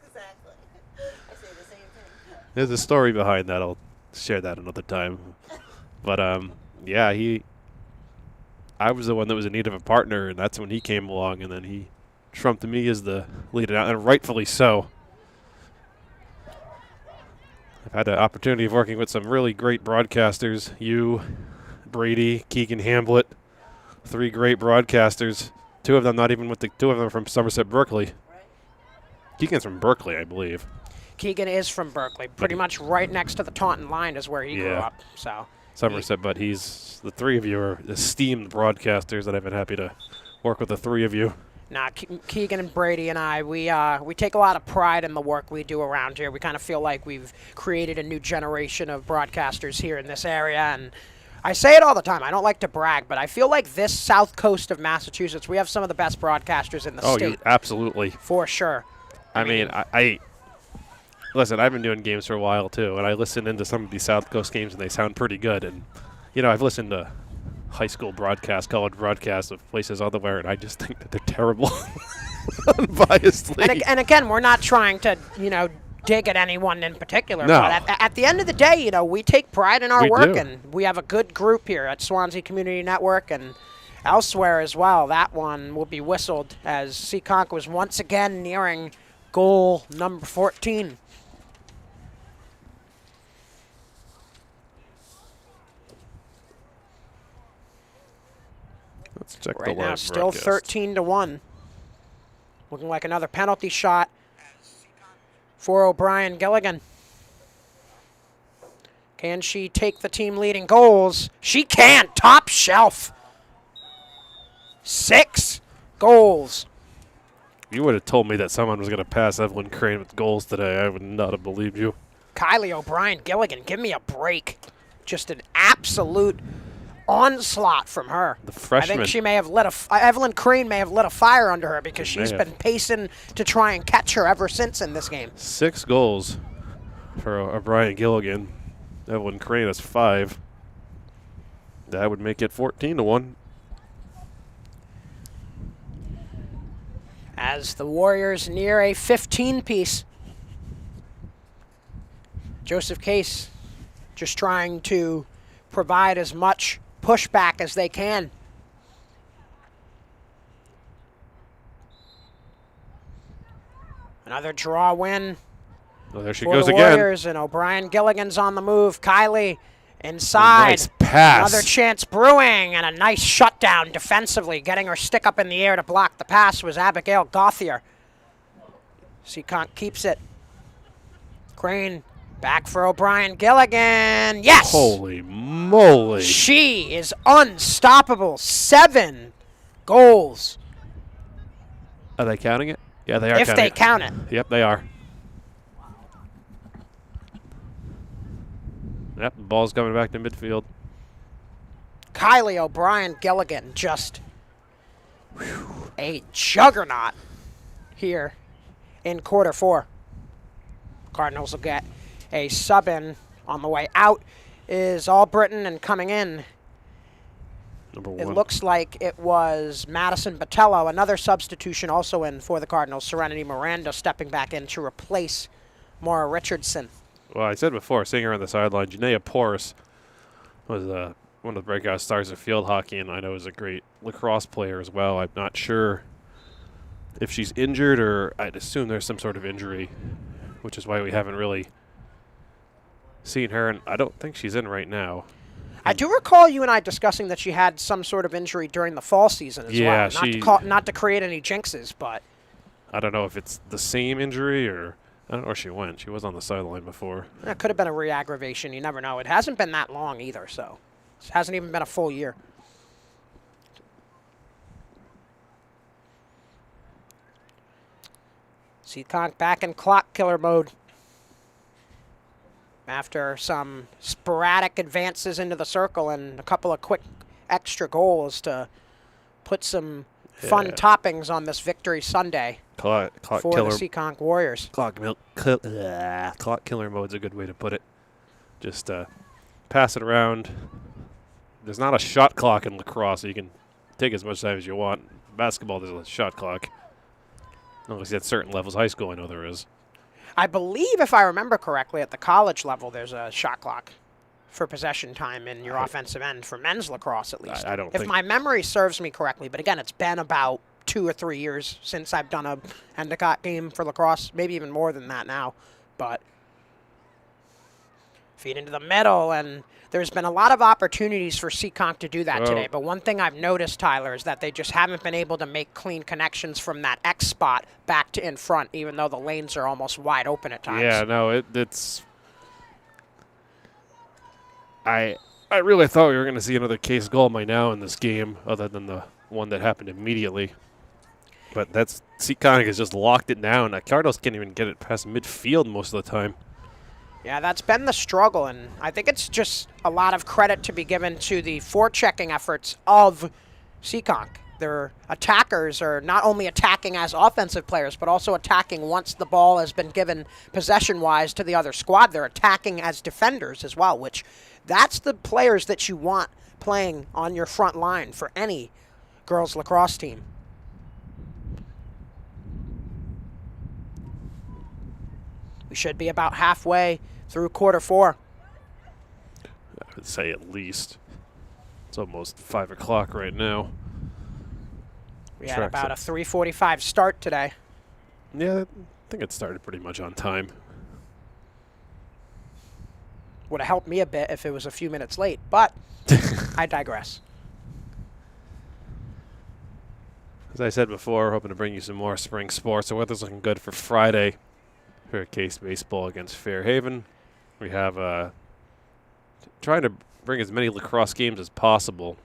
Exactly. I say the same thing. There's a story behind that. I'll share that another time. But, yeah, I was the one that was in need of a partner, and that's when he came along, and then he trumped me as the lead, and rightfully so. I've had the opportunity of working with some really great broadcasters. You, Brady, Keegan Hamblett, 3 great broadcasters. 2 of them not even with the 2 of them from Somerset, Berkeley. Right. Keegan's from Berkeley, I believe. Keegan is from Berkeley. Pretty much right next to the Taunton line is where he grew Yeah. up. So Somerset, but he's the 3 of you are esteemed broadcasters that I've been happy to work with the 3 of you. Nah, Keegan and Brady and I, we take a lot of pride in the work we do around here. We kind of feel like we've created a new generation of broadcasters here in this area, and I say it all the time. I don't like to brag, but I feel like this south coast of Massachusetts, we have some of the best broadcasters in the Oh, state. absolutely. For sure. I mean, I listen, I've been doing games for a while, too, and I listen into some of these South Coast games, and they sound pretty good. And, I've listened to high school broadcasts, college broadcasts of places elsewhere, and I just think that they're terrible, unbiasedly. And again, we're not trying to, dig at anyone in particular. No. But at the end of the day, we take pride in our We work, do. and we have a good group here at Swansea Community Network and elsewhere as well. That one will be whistled as Seekonk was once again nearing goal number 14. Let's check Right the now, live still broadcast. 13-1. Looking like another penalty shot for O'Brien Gilligan. Can she take the team leading goals? She can. Top shelf. 6 goals. You would have told me that someone was going to pass Evelyn Crane with goals today. I would not have believed you. Kylie O'Brien Gilligan, give me a break. Just an absolute onslaught from her. The I freshman. think she may have Evelyn Crane may have lit a fire under her because She may she's have. been pacing to try and catch her ever since in this game. 6 goals for O'Brien Gilligan. Evelyn Crane has 5. That would make it 14-1. As the Warriors near a 15-piece. Joseph Case just trying to provide as much pushback as they can. Another draw win Oh, there she for goes the again. Warriors, and O'Brien Gilligan's on the move. Kylie inside. Nice pass. Another chance brewing, and a nice shutdown defensively. Getting her stick up in the air to block the pass was Abigail Gauthier. Seekonk keeps it. Crane back for O'Brien Gilligan. Yes! Holy moly. She is unstoppable. 7 goals. Are they counting it? Yeah, they are If counting they it. count it. Yep, they are. Yep, the ball's coming back to midfield. Kylie O'Brien Gilligan, just a juggernaut here in quarter 4. Cardinals will get a sub in on the way out is Albritton, and coming in, Number it 1. looks like it was Madison Botello, another substitution also in for the Cardinals. Serenity Miranda stepping back in to replace Maura Richardson. Well, I said before, seeing her on the sideline, Janaea Porras was one of the breakout stars of field hockey, and I know is a great lacrosse player as well. I'm not sure if she's injured, or I'd assume there's some sort of injury, which is why we haven't really seen her, and I don't think she's in right now. I do recall you and I discussing that she had some sort of injury during the fall season as Yeah, well. Not to create any jinxes, but I don't know if it's the same injury, or I don't know where she went. She was on the sideline before. it could have been a re-aggravation. You never know. It hasn't been that long either, so it hasn't even been a full year. Seekonk back in clock killer mode. After some sporadic advances into the circle and a couple of quick extra goals to put some fun Yeah. toppings on this victory Sunday Clock for killer. the Seekonk Warriors. Clock killer mode's a good way to put it. Just pass it around. There's not a shot clock in lacrosse, so you can take as much time as you want. Basketball, there's a shot clock. Unless at certain levels, high school, I know there is. I believe, if I remember correctly, at the college level, there's a shot clock for possession time in your offensive end for men's lacrosse, at least. I don't if think- my memory serves me correctly, but again, it's been about 2 or 3 years since I've done a Endicott game for lacrosse, maybe even more than that now. But Feed into the middle, and there's been a lot of opportunities for Seekonk to do that today. But one thing I've noticed, Tyler, is that they just haven't been able to make clean connections from that X spot back to in front, even though the lanes are almost wide open at times. Yeah, no, it's. I really thought we were going to see another case goal by now in this game, other than the one that happened immediately. But that's Seekonk has just locked it down. Cardinals can't even get it past midfield most of the time. Yeah, that's been the struggle, and I think it's just a lot of credit to be given to the forechecking efforts of Seekonk. Their attackers are not only attacking as offensive players, but also attacking once the ball has been given possession-wise to the other squad. They're attacking as defenders as well, which that's the players that you want playing on your front line for any girls lacrosse team. We should be about halfway through quarter 4. I would say at least. It's almost 5 o'clock right now. We had about a 3:45 start today. Yeah, I think it started pretty much on time. Would have helped me a bit if it was a few minutes late, but I digress. As I said before, hoping to bring you some more spring sports. The weather's looking good for Friday for Case Baseball against Fairhaven. We have trying to bring as many lacrosse games as possible.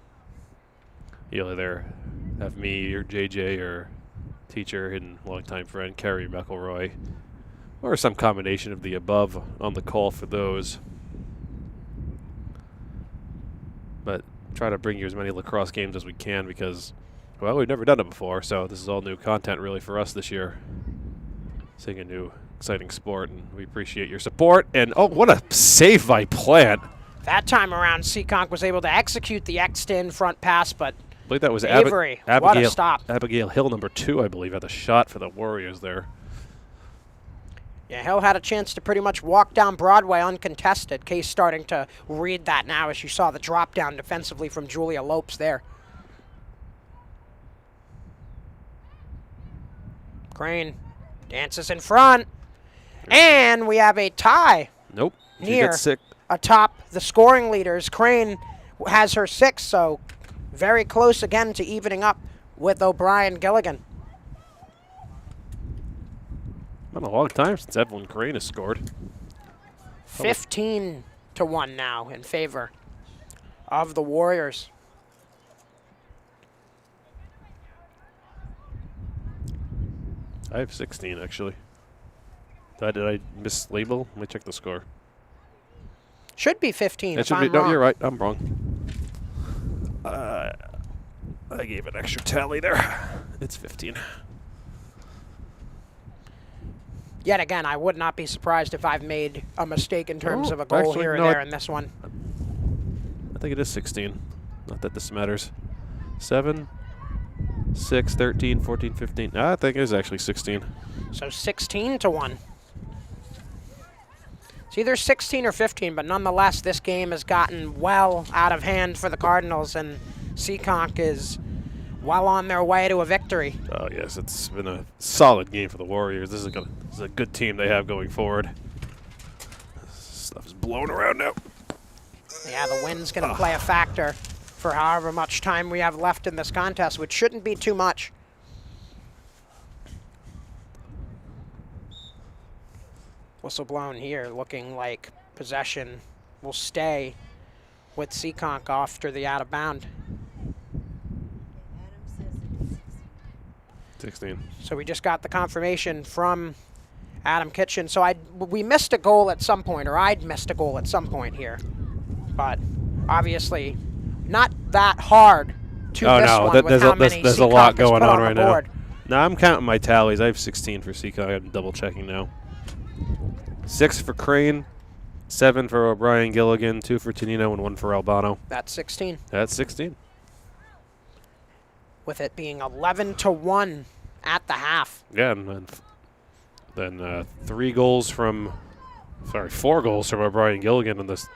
You'll either have me or JJ or teacher and longtime friend Kerry McElroy, or some combination of the above on the call for those. But try to bring you as many lacrosse games as we can because, well, we've never done it before, so this is all new content really for us this year. Seeing a new exciting sport, and we appreciate your support. And oh, what a save by Plant. That time around, Seekonk was able to execute the X-in front pass, but I believe that was Avery, what a stop. Abigail Hill, number 2, I believe, had the shot for the Warriors there. Yeah, Hill had a chance to pretty much walk down Broadway uncontested. Case starting to read that now as you saw the drop down defensively from Julia Lopes there. Crane dances in front. And we have a tie. Nope. Near atop the scoring leaders. Crane has her 6, so very close again to evening up with O'Brien Gilligan. Been a long time since Evelyn Crane has scored. 15-1 now in favor of the Warriors. I have 16, actually. Did I mislabel? Let me check the score. Should be 15 if I'm wrong. No, you're right. I'm wrong. I gave an extra tally there. It's 15. Yet again, I would not be surprised if I've made a mistake in terms of a goal actually, here or there in this one. I think it is 16. Not that this matters. 7, 6, 13, 14, 15. I think it is actually 16. So 16-1. It's either 16 or 15, but nonetheless, this game has gotten well out of hand for the Cardinals, and Seekonk is well on their way to a victory. Oh, yes, it's been a solid game for the Warriors. This is a good team they have going forward. This stuff is blowing around now. Yeah, the wind's going to play a factor for however much time we have left in this contest, which shouldn't be too much. Whistle blown here, looking like possession will stay with Seekonk after the out of bound. 16. So we just got the confirmation from Adam Kitchen. So we missed a goal at some point, or I'd missed a goal at some point here. But obviously not that hard to miss one with how many there's a Seekonk lot has going put on the right now. board. No, I'm counting my tallies. I have 16 for Seekonk. I'm double checking now. 6 for Crane, 7 for O'Brien Gilligan, 2 for Tonino, and 1 for Albano. That's 16. That's 16. With it being 11-1 at the half. Yeah, and then 4 goals from O'Brien Gilligan in the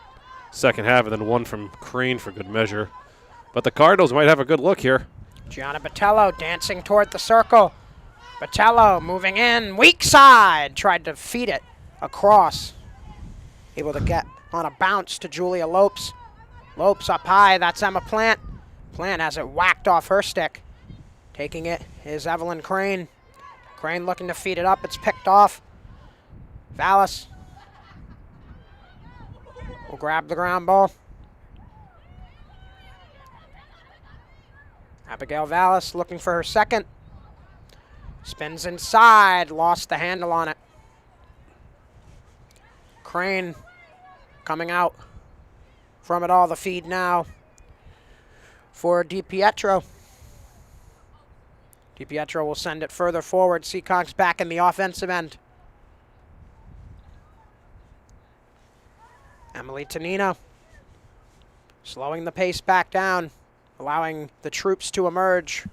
second half, and then 1 from Crane for good measure. But the Cardinals might have a good look here. Gianna Botello dancing toward the circle. Botello moving in, weak side, tried to feed it across. Able to get on a bounce to Julia Lopes. Lopes up high, that's Emma Plant. Plant has it whacked off her stick. Taking it is Evelyn Crane. Crane looking to feed it up, it's picked off. Vallis will grab the ground ball. Abigail Vallis looking for her second. Spins inside, lost the handle on it. Crane coming out from it all, the feed now for DiPietro. DiPietro will send it further forward. Seekonk's back in the offensive end. Emily Tonino slowing the pace back down, allowing the troops to emerge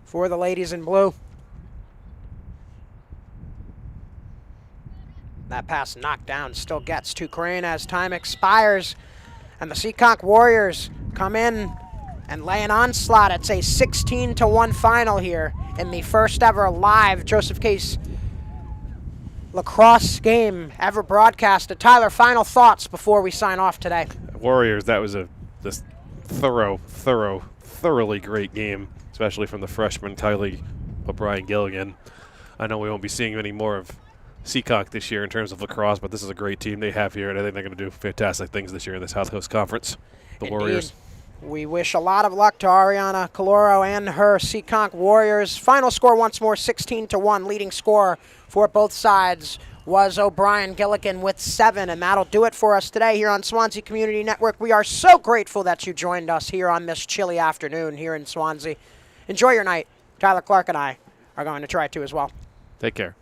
for the ladies in blue. That pass knocked down, still gets to Crane as time expires. And the Seekonk Warriors come in and lay an onslaught. It's a 16-1 final here in the first ever live Joseph Case lacrosse game ever broadcasted. Tyler, final thoughts before we sign off today. Warriors, that was this thoroughly great game, especially from the freshman Kylie O'Brien Gilligan. I know we won't be seeing any more of Seekonk this year in terms of lacrosse, but this is a great team they have here, and I think they're going to do fantastic things this year in the South Coast Conference. The Indeed. Warriors. We wish a lot of luck to Ariana Caloro and her Seekonk Warriors. Final score once more, 16-1. Leading scorer for both sides was O'Brien Gilligan with 7, and that'll do it for us today here on Swansea Community Network. We are so grateful that you joined us here on this chilly afternoon here in Swansea. Enjoy your night. Tyler Clark and I are going to try to as well. Take care.